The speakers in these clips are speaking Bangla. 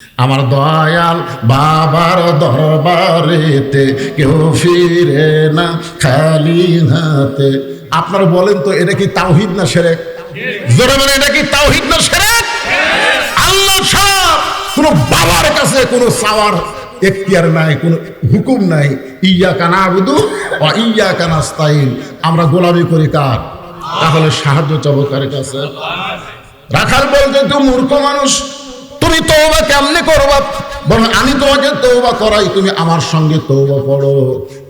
আমার দয়াল বাবার দরবারেতে কেউ ফিরে না খালি হাতে। আপনারা বলেন তো এটা কি তাওহীদ না শিরক? জোরে বলেন এটা কি তাওহীদ না শিরক? আল্লাহ ছাড়া কোনো বাবার কাছে কোনো চাওয়ার এখতিয়ার নাই, কোনো হুকুম নাই। ইয়্যাকা না'বুদু ওয়া ইয়্যাকা নাস্তাইন। আমরা গোলামি করি কার? তাহলে সাহায্য চাবো কার কাছে? রাখাল বলতে তুই মূর্খ মানুষ, তুমি তওবা কেমনে করবা? বরং আমি তোমাকে তওবা করাই, তুমি আমার সঙ্গে তওবা পড়ো।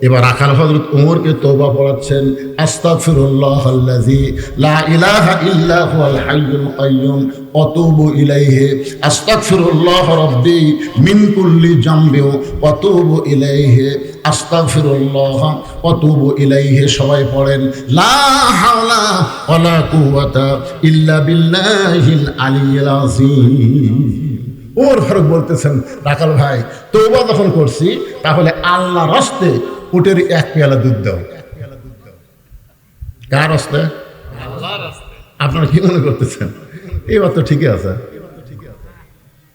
এবার রাখাল হযরত ওমরকে তওবা পড়াচ্ছেন। আস্তাগফিরুল্লাহাল্লাযী লা ইলাহা ইল্লা হুয়াল হাইয়ুল কাইয়্যুম ওয়া তুবু ইলাইহি। আস্তাগফিরুল্লাহ রাব্বি মিন কুল্লি যামবি ওয়া তুবু ইলাইহি। আস্তাগফিরুল্লাহ ওয়া তুবু ইলাইহি। সবাই পড়েন লা হাওলা ওয়ালা কুওয়াতা ইল্লা বিল্লাহিল আলিয়্যিল আযীম। ওমর ফারুক বলতেছেন, রাখাল ভাই তওবা যখন করছি তাহলে আল্লাহর রাস্তে উটের এক পেয়ালা দুধ দাও। কার রাস্তে? আল্লাহর রাস্তে। আপনারা কি মনে করতেছেন? এইবার তো ঠিকই আছে,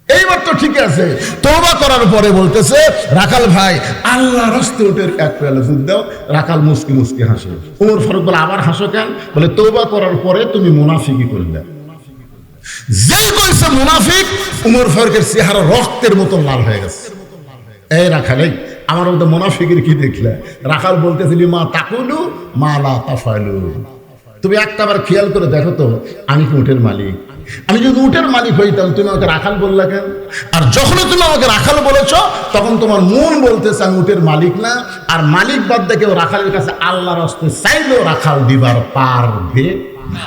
এইবার তো ঠিক আছে। তওবা করার পরে বলতেছে, রাখাল ভাই আল্লাহর রাস্তে উটের এক পেয়ালা দুধ দাও। রাখাল মুস্কি মুস্কি হাসে। ওমর ফারুক বলে, আবার হাসো কেন? বলে তওবা করার পরে তুমি মুনাফিকি করলে। যেই কইছে মুনাফিক, উমর ফারুকের চেহারা রক্তের মতো লাল হয়ে গেছে। এই রাখাল, আমার মধ্যে মুনাফিকের কি দেখলে? রাখাল বলতেছিলি মা তাকুলু মা লা তাফালু। তুমি একটাবার খেয়াল করে দেখো তো, আমি কি উটের মালিক? আমি যদি উটের মালিক হইতাম তুমি আমাকে রাখাল বললা কেন? আর যখন তুমি আমাকে রাখাল বলেছ তখন তোমার মন বলতেছে আমি উটের মালিক না। আর মালিক বাদ দিয়ে কেউ রাখালের কাছে আল্লাহর রাস্তে চাইলেও রাখাল দিবার পারবে না।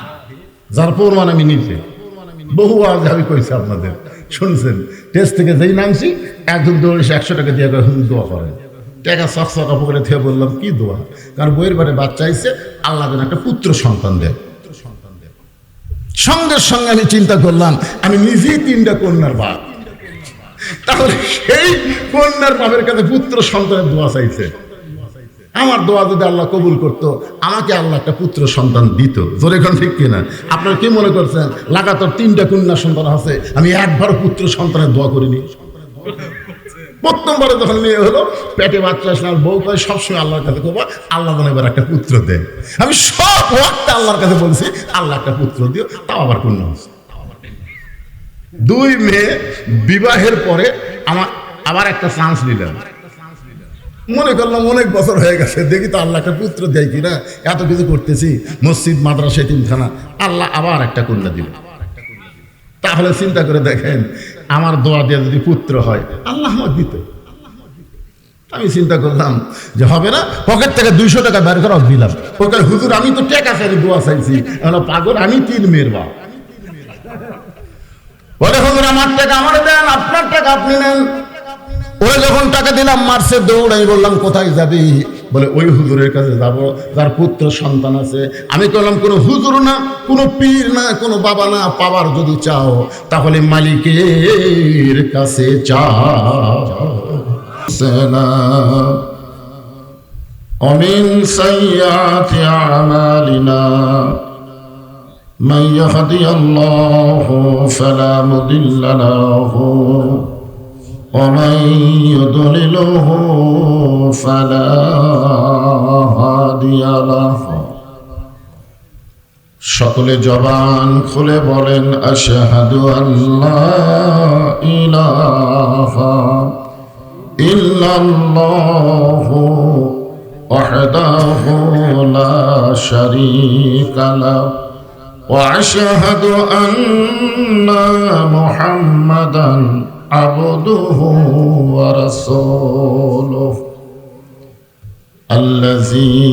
যার প্রমাণ আমি নিজে বহু আগে আমি কইছি, আপনাদের শুনছেন। টেস্ট থেকে যেই নামছি একজন দৌড়ে 100 টাকা দিয়ে দোয়া করেন। টাকা চকচকা পকেটে থেকে বললাম কি দোয়া? কারণ বইয়ের বাড়ি বাচ্চা আইছে, আল্লাহ যেন একটা পুত্র সন্তান দেয়। সঙ্গে সঙ্গে আমি চিন্তা করলাম আমি নিজেই 3টা কন্যার বাপ, তাহলে সেই কন্যার বাপের কাছে পুত্র সন্তানের দোয়া চাইছে। আমার দোয়া যদি আল্লাহ কবুল করতো, আমাকে আল্লাহ একটা পুত্র সন্তান দিত। জোরে কোন ঠিক কিনা? আপনারা কি মনে করছেন লাগাতার 3টা কন্যা সন্তান আছে, আমি একবার পুত্র সন্তানের দোয়া করিনি? প্রথমবারে যখন মেয়ে হলো, পেটে বাচ্চা আসলে আমার বউ কয় সবসময় আল্লাহর কাছে করবো আল্লাহ যেন এবার একটা পুত্র দেয়। আমি সব ওয়াক্তে আল্লাহর কাছে বলছি আল্লাহ একটা পুত্র দিও, তাও আবার কন্যা হচ্ছে। 2 মেয়ে বিবাহের পরে আমার আবার একটা চান্স নিলাম। মনে করলাম অনেক বছর হয়ে গেছে, দেখি তো আল্লাহ একটা পুত্র দেয় কিনা। এত কিছু করতেছি, মসজিদ মাদ্রাসা এতিমখানা, আল্লাহ আবার একটা কন্যা দিল। তাহলে চিন্তা করে দেখেন, আমার দোয়া দিয়ে যদি পুত্র হয় আল্লাহ আমার দিত। আমি চিন্তা করলাম যে হবে না, পকেট থেকে 200 টাকা বের করা দিলাম। ওকে হুজুর আমি তো টাকা চাই দোয়া চাইছি। পাগল, আমি 3 মেয়ের বাপ। বলে হুজুর আমার টাকা আমার দেন, আপনার টাকা আপনি নেন। ওরা যখন টাকা দিলাম মারছে দৌড়াই। বললাম কোথায় যাবি? বলে ওই হুজুরের কাছে যাব যার পুত্র সন্তান আছে। আমি বললাম কোনো হুজুর না, কোনো পীর না, কোনো বাবা না, পাওয়ার যদি চাও তাহলে মালিকের কাছে চাও। অমিন সাইয়্যাতি আমালিনা মান ইয়াহদিয়াল্লাহু ফালা মুদিল্লা লাহু ومن يضلله فلا هادي له। সকলে জবান খুলে বলেন আশহাদু আল্লা ইলাহা ইল্লাল্লাহু ওয়াহদাহু লা শারীকা লাহু ওয়া আশহাদু আন্না মুহাম্মাদান عبده ورسوله الذي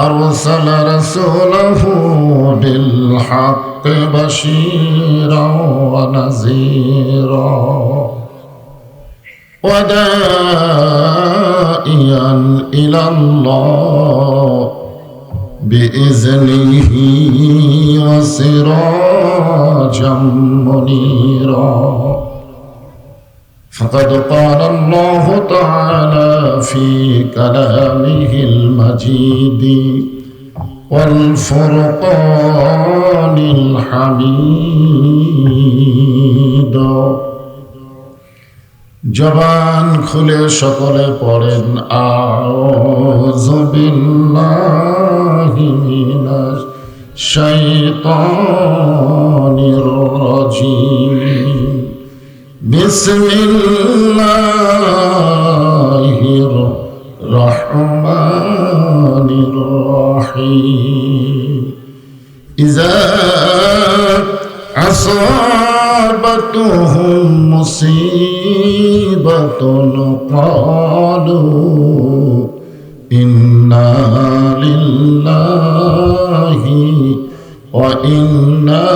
أرسل رسوله بالحق بشيرا ونذيرا وداعيا إلى الله بإذنه وسراجا منيرا فقد قال الله تعالى في كلامه المجيد والفرقان الحميد জবান খুলে সকলে পড়েন আউযু বিল্লাহি মিনাশ শাইতানির রাজিম বিসমিল্লাহির রহমানির রহিম ইযা أصابتهم مصيبة قالوا إنا لله وإنا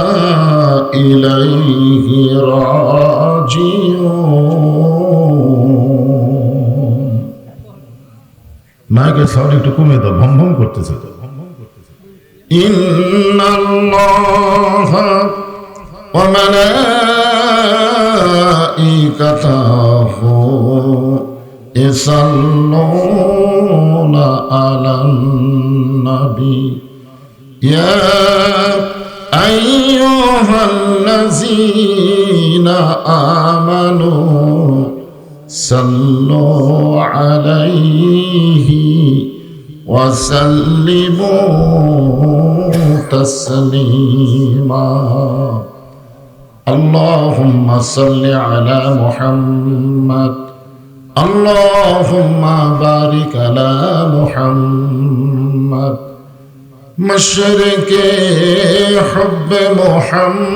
إليه راجعون মাইকের সাউন্ড একটু কমে দাও, ভম ভম করতেছে তো। ইন্নাল্লাহ وملائكته يصلون على النبي يا أيها الذين آمنوا صلوا عليه وسلموا تسليما اللهم صل على محمد اللهم بارك على محمد مشرق حب محمد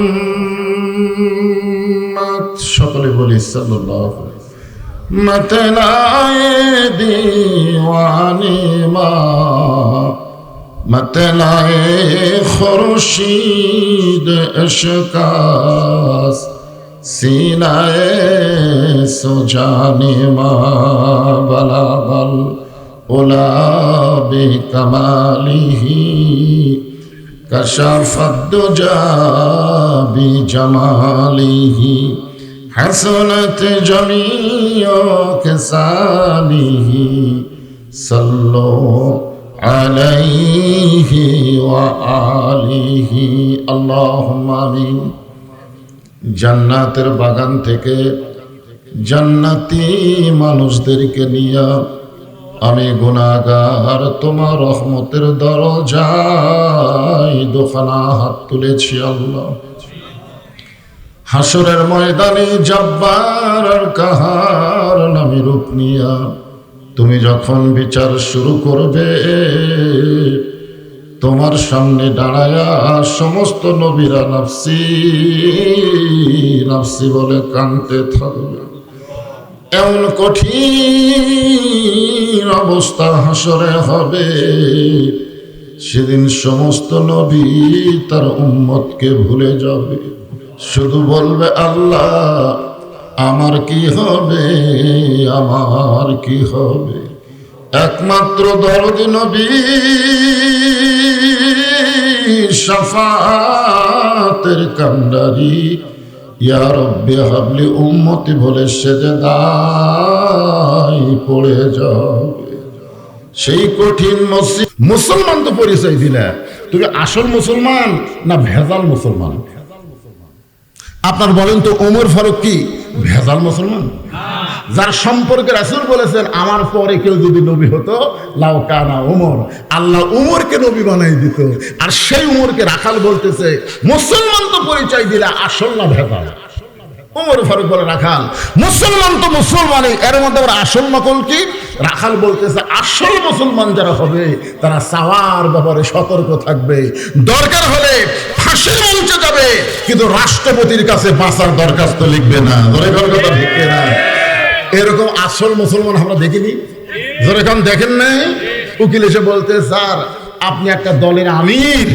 সকলে বলি সাল্লাল্লাহু আলাইহি মতলায়ে দিওয়ানি মা মতলায়ে খুরশিদ ইশকাস সিনায়ে সুজানি মা বালাগাল উলা বিকামালিহি কাশাফাদ দুজা বিজামালিহি হাসানাত জামিউ কিসালিহি সাল্লু আলাইহি ওয়া আলিহি আল্লাহুম্মা আমিন। জান্নাতের বাগান থেকে জান্নাতি মানুষদেরকে নিয়ে আমি গুনাহগার তোমার রহমতের দরজায় দুখানা হাত তুলেছি আল্লাহ। হাসরের ময়দানে জব্বার আর কাহার নামে রূপ নিয়া তুমি যখন বিচার শুরু করবে, তোমার সামনে দাঁড়ায়া সমস্ত নবীরা নাফসি নাফসি বলে কাঁদতে থাকবে। এমন কঠিন অবস্থা হাসরে হবে, সেদিন সমস্ত নবী তার উম্মতকে ভুলে যাবে, শুধু বলবে আল্লাহ আমার কি হবে, আমার কি হবে। একমাত্র দরদি নবী শাফাতের কান্ডারি ইয়া রব্বি হাবলি উম্মতি বলে সেজদায় পড়ে যাবে। সেই কঠিন মুসলমান তো পরিচয় দিলে, তুমি আসল মুসলমান না ভেজাল মুসলমান? আপনার বলেন তো ওমর ফারুক কি ভেজাল মুসলমান? যার সম্পর্কে রাসূল বলেছেন আমার পরে কেউ যদি নবী হতো লাউ কানা ওমর, আল্লাহ উমরকে নবী বানাই দিত। আর সেই উমরকে রাখাল বলতেছে মুসলমান তো পরিচয় দিলা, আসল না ভেজাল? ওমর ফারুক বলে রাখাল, মুসলমান তো মুসলমানই, এর মধ্যে আবার আসল নকল কি? রাখাল বলতেছে আসল মুসলমান যারা হবে তারা চাওয়ার ব্যাপারে সতর্ক থাকবে, দরকার হলে ফাঁসির মঞ্চে যাবে, কিন্তু রাষ্ট্রপতির কাছে বাঁচার দরখাস্ত লিখবে না। এরকম আসল মুসলমান আমরা দেখিনি, যেরকম দেখেন নাই। উকিল এসে বলতে স্যার আপনি একটা দলের আমির,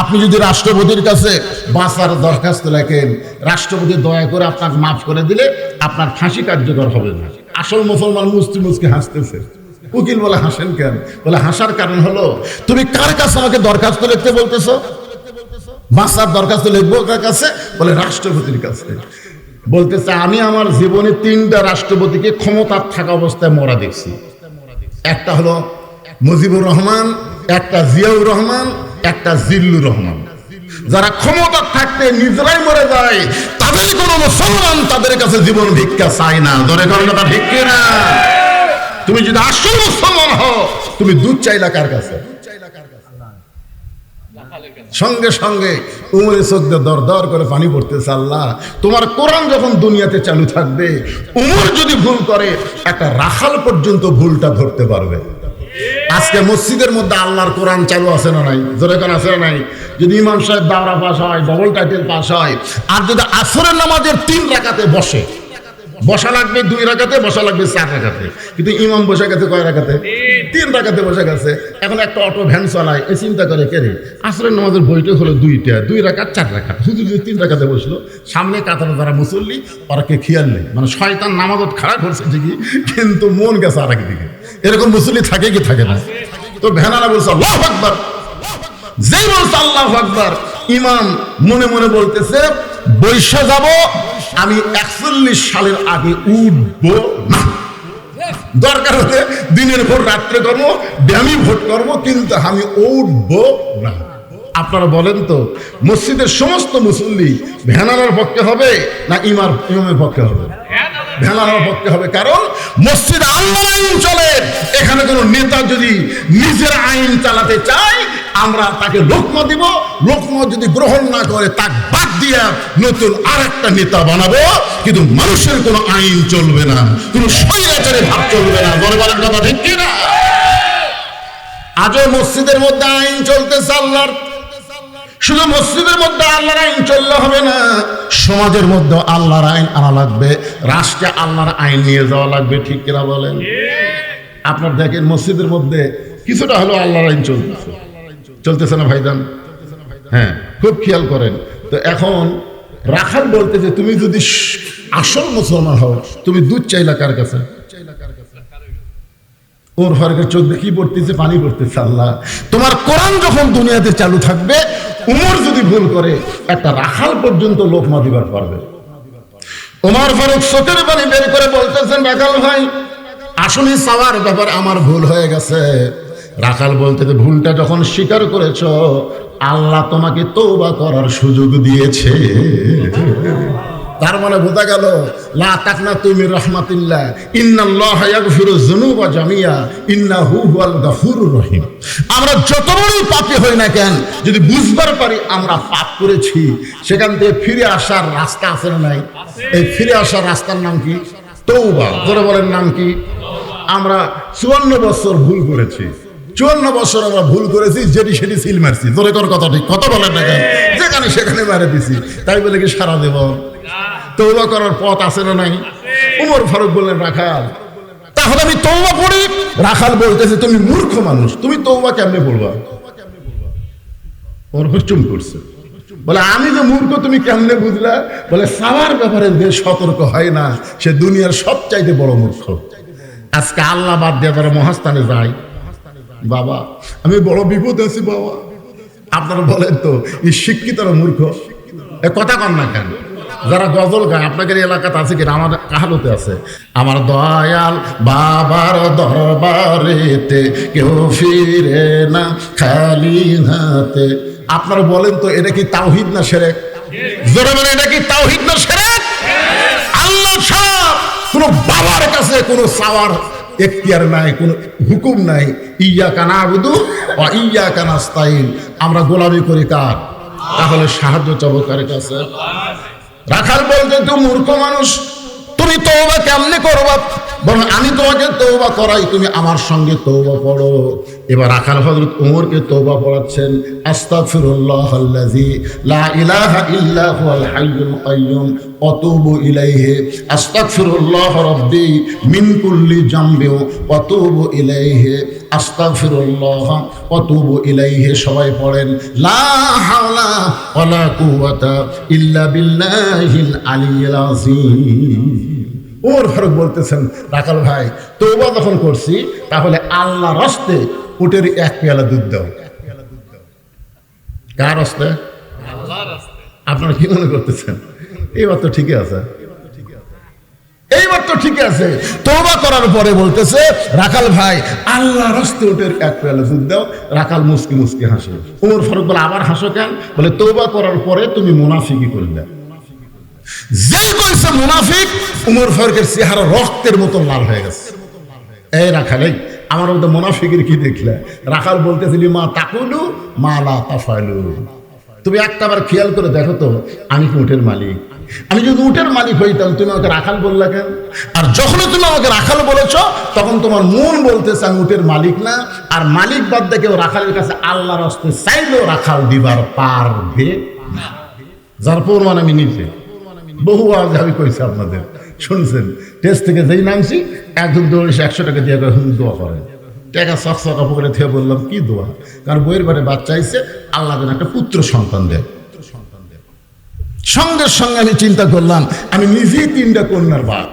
আপনি যদি রাষ্ট্রপতির কাছে বাঁচার দরখাস্ত লেখেন, রাষ্ট্রপতি দয়া করে আপনাকে মাফ করে দিলে আপনার ফাঁসি কার্যকর হবে না। আসল মুসলমান মুস্তি মুস্কি হাসতেছে। উকিল বলে হাসেন কেন? বলে হাসার কারণ হলো তুমি কার কাছে আমাকে দরখাস্ত লিখতে বলতেছো? বাঁচার দরখাস্ত লিখবো কার কাছে? বলে রাষ্ট্রপতির কাছে। বলতেছে আমি আমার জীবনে 3টা রাষ্ট্রপতিকে ক্ষমতার থাকা অবস্থায় মরা দেখছি। একটা হলো মুজিবুর রহমান, একটা জিয়াউর রহমান, একটা জিল্লুর রহমান। যারা ক্ষমতা থাকতে নিজেরাই মরে যায় তাদের যতই কোনো মুসলমান তাদের কাছে জীবন ভিক্ষা চায় না। ধরে কোন কথা ঠিক কিনা? তুমি যদি আসল মুসলমান হও, তুমি দুধ চাইলা কার কাছে? সঙ্গে সঙ্গে উমরের চোখ দিয়ে দর দর করে পানি পড়তেছে। আল্লাহ, তোমার কোরআন যখন দুনিয়াতে চালু থাকবে, উমর যদি ভুল করে একটা রাখাল পর্যন্ত ভুলটা ধরতে পারবে। আজকে মসজিদের মধ্যে আল্লাহর কোরআন চালু আছে না নাই? জোরে কোন আছে না নাই? যদি ইমাম সাহেব দাওরা পাস হয়, ডবল টাইটেল পাস হয়, আর যদি আসরের নামাজের 3 রাকাতে বসে, বসা লাগবে 2 রাকাতে, বসা লাগবে 4 রাকাতে, কিন্তু ইমাম বসে গেছে কয় রাকাতে? 3 রাকাতে বসে গেছে। এখন একটা অটো ভ্যান চালায়, এ চিন্তা করে কে রে, আসরের নামাজের বইটা হলো 2 রাকাত 4 রাকাত, হুজুর যদি 3 রাকাতে বসলো, সামনে কাতারে যারা মুসল্লি ওরা কে খেয়াল নেই, মানে শয়তান নামাজত খারাপ করছে ঠিকই, কিন্তু মন গেছে আর একদিকে। এরকম মুসল্লি থাকে কি থাকে না? তো ভ্যানারা বলছে আল্লাহু আকবার, যেই বলছে আল্লাহু আকবার, ইমাম মনে মনে বলতেছে বৈশা যাব আমি 41 সালের আগে উঠবো না। দরকার হলে দিনের ভোট রাত্রে করবো, ব্যায়ামী ভোট করবো, কিন্তু আমি উঠবো না। আপনারা বলেন তো, মসজিদের সমস্ত মুসল্লি ভ্যানারার পক্ষে হবে না ইমামের পক্ষে হবে? ভ্যানারার পক্ষে হবে। কারণ মসজিদে আল্লাহর আইন চলে। এখানে কোনো নেতা যদি নিজের আইন চালাতে চায়, আমরা তাকে লোকমা দিব, লোকমা যদি গ্রহণ না করে তাকে বাদ দিয়ে নতুন আর একটা নেতা বানাবো, কিন্তু মানুষের কোনো আইন চলবে না, কোনো স্বৈরাচারী ভাব চলবে না। বড় বড় কথা ঠিক কিনা? আজও মসজিদের মধ্যে আইন চলতেছে আল্লাহর। শুধু মসজিদের মধ্যে আল্লাহর আইন চললে হবে না, সমাজের মধ্যে আল্লাহর আইন আনা লাগবে, রাষ্ট্রে আল্লাহর আইন নিয়ে যাওয়া লাগবে। ঠিক কিনা বলেন? আপনার দেখেন মসজিদের মধ্যে কিছুটা হলো আল্লাহর আইন চলতেছে না ভাইজান? হ্যাঁ, খুব খেয়াল করেন। তো এখন রাখাল বলতে যে তুমি যদি আসল মুসলমান হও, তুমি দুধ চাইলা কার কাছে? ওর ফারুকের চোখ দিয়ে কি পড়তেছে? পানি পড়তেছে। আল্লাহ, তোমার কোরআন যখন দুনিয়াতে চালু থাকবে, উমর যদি ভুল করে একটা রাখাল পর্যন্ত লোকমা দিবার পারবে। ওমর ফারুক চোখের পানি বের করে বলতেছেন, রাখাল ভাই, আসলে চাওয়ার ব্যাপার আমার ভুল হয়ে গেছে। রাখাল বলতে যে ভুলটা যখন স্বীকার করেছ, আল্লাহ তোমাকে তওবা করার সুযোগ দিয়েছে। তার মানে বোঝা গেল, লা তাকনাতু মির রাহমাতিল্লাহ, ইন্নাল্লাহা ইয়াগফিরু যুনুবা জামিয়া, ইন্নাহু হুয়াল গাফুরুর রহিম। আমরা যত বড়ই পাপী হই না কেন, যদি বুঝবার পারি আমরা পাপ করেছি, সেখান থেকে ফিরে আসার রাস্তা আছে না নাই? এই ফিরে আসার রাস্তার নাম কি? তওবা। করে বলেন নাম কি? আমরা 54 বছর ভুল করেছি, 54 বছর আমরা ভুল করেছি, যেটি সেটি সিল মারছি। জোরে কর কথা, ঠিক কথা বলেন না কেন? যেখানে সেখানে মারে দিছি, তাই বলে কি সারা দেব? তওবা করার পথ আছে না নাই? উমর ফারুক বললেন, রাখাল, তাহলে আমি তওবা করি। রাখাল বলতেছে, তুমি মূর্খ মানুষ, তুমি তওবা কেমনে বলবা? ওর হুচুম করছে, বলে আমি যে মূর্খ তুমি কেমনে বুঝলা? বলে সাওয়ার ব্যাপারে যে সতর্ক হয় না, সে দুনিয়ার সবচাইতে বড় মূর্খ। আজকে আল্লাহ বাদ দিয়ে তারা মহাস্থানে যায়। বাবা, আমি বড় বিপদ আছি বাবা। আপনারা বলেন তো, এই শিক্ষিতরা মূর্খ? এ কথা কন না কেন? যারা গজল গায়, আপনাদের এলাকাতে আছে কিনা? আমার কাহালতে আছে, আমার দয়াল বাবার দরবারেতে কেউ ফিরে না খালি হাতে। আপনারা বলেন তো, এটা কি তাওহীদ না শিরক? জোরে বলেন, এটা কি তাওহীদ না শিরক? আল্লাহ ছাড়া কোনো বাবার কাছে কোনো চাওয়ার এখতিয়ার নাই, কোনো হুকুম নাই। ইয়্যাকা না'বুদু ওয়া ইয়্যাকা নাস্তাইন। আমরা গোলামি করি কার? তাহলে সাহায্য চাবো কার কাছে? রাখাল বলতে, তুমি মূর্খ মানুষ, তুমি তওবা কেমনে করবা? বরং আমি তোমাকে তওবা করাই, তুমি আমার সঙ্গে তওবা পড়ো। এবার রাখাল হযরত ওমরকে তওবা পড়াচ্ছেন। আস্তাগফিরুল্লাহাল্লাযী লা ইলাহা ইল্লা হুয়াল হাইয়ুল কাইয়্যুম ওয়া তুবু ইলাইহি, আস্তাগফিরুল্লাহ রাব্বি মিন কুল্লি যামবিন ওয়া তুবু ইলাইহি, আস্তাগফিরুল্লাহ ওয়া তুবু ইলাইহি। সবাই পড়েন, লা হাওলা ওয়ালা কুওয়াতা ইল্লা বিল্লাহিল আলিয়্যিল আযীম। ওমর ফারুক বলতেছেন, রাখাল ভাই, তওবা যখন করছি, তাহলে আল্লাহর রাস্তে উটের 1 পেয়ালা দুধ দাও। কার রাস্তে? আল্লাহর রাস্তে। আপনারা কি মনে করতেছেন? এইবার তো ঠিকই আছে, এইবার তো ঠিক আছে। তওবা করার পরে বলতেছে, রাখাল ভাই, আল্লাহর রাস্তে উটের 1 পেয়ালা দুধ দাও। রাখাল মুস্কি মুস্কি হাসে। ওমর ফারুক বলে, আবার হাসো কেন? বলে, তওবা করার পরে তুমি মুনাফিকি করলে। যেই কইছে মুনাফিক, উমর ফারুকের চেহারা রক্তের মতো লাল হয়ে গেছে। এই রাখাল, এই আমার মধ্যে মুনাফিকের কি দেখলে? রাখাল বলতেছিলি মা তাকুলু মা লা তাফালু। তুমি একটাবার খেয়াল করে দেখো তো, আমি কি উটের মালিক? আমি যদি উটের মালিক হইতাম তুমি আমাকে রাখাল বললা কেন? আর যখন তুমি আমাকে রাখাল বলেছ তখন তোমার মন বলতেছে আমি উটের মালিক না। আর মালিক বাদ দিয়ে কেউ রাখালের কাছে আল্লাহর হস্তে চাইলেও রাখাল দিবার পারবে না। যার প্রমাণ আমি নিজে বহু আগে আমি কইছি, আপনাদের শুনছেন। টেস্ট থেকে যেই নামছি একজন দৌড়ে 100 টাকা দিয়ে দোয়া করেন। টাকা চকচকা পকেটে থেকে বললাম কি দোয়া? কারণ বইয়ের বাড়ি বাচ্চা আইছে, আল্লাহ যেন একটা পুত্র সন্তান দেয়। সঙ্গে সঙ্গে আমি চিন্তা করলাম আমি নিজেই 3টা কন্যার বাপ,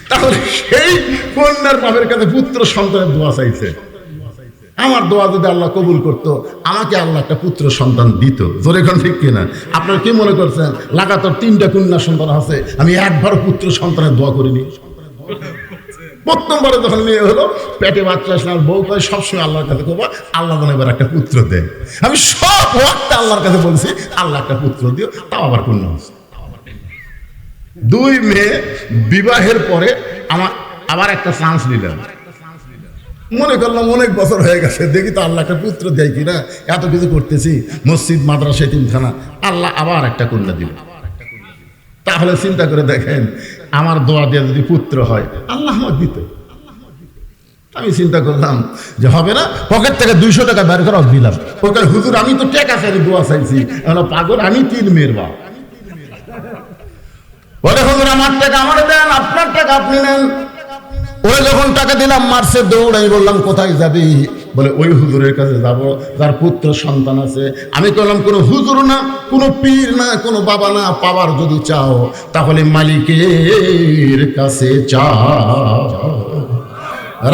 তাহলে সেই কন্যার বাপের কাছে পুত্র সন্তানের দোয়া চাইছে। আমার দোয়া যদি আল্লাহ কবুল করতো, আমাকে আল্লাহ একটা পুত্র সন্তান দিত। জোরে কোন ঠিক কিনা? আপনারা কি মনে করছেন লাগাতার 3টা কন্যা সন্তান আছে, আমি একবার পুত্র সন্তানের দোয়া করিনি? প্রথমবারে যখন মেয়ে হলো, পেটে বাচ্চা আসলে বউ কয় সবসময় আল্লাহর কাছে করবো আল্লাহ যেন এবার একটা পুত্র দেয়। আমি সব ওয়াক্তে আল্লাহর কাছে বলছি আল্লাহ একটা পুত্র দিও, তাও আবার কন্যা হচ্ছে। 2 মেয়ে বিবাহের পরে আমার আবার একটা চান্স নিলাম। মনে করলাম অনেক বছর হয়ে গেছে, দেখি তো আল্লাহ একটা পুত্র দেয় কিনা। এত কিছু করতেছি, মসজিদ মাদ্রাসা এতিমখানা, আল্লাহ আবার একটা কন্যা দিল। তাহলে চিন্তা করে দেখেন, আমার দোয়া দিয়ে যদি পুত্র হয় আল্লাহ আমার দিত। আমি চিন্তা করলাম যে হবে না, পকেট থেকে 200 টাকা বের করে দিলাম। ওকে হুজুর আমি তো টাকা চাই দোয়া চাইছি। পাগল, আমি 3 মেয়ের বাপ। বলে হুজুর আমার টাকা আমার দেন, আপনার টাকা আপনি নেন। ওই যখন টাকা দিলাম মারছে দৌড়। আমি বললাম কোথায় যাবি? বলে ওই হুজুরের কাছে যাব যার পুত্র সন্তান আছে। আমি বললাম কোনো হুজুর না, কোনো পীর না, কোনো বাবা না, পাওয়ার যদি চাও তাহলে মালিকের কাছে চাও।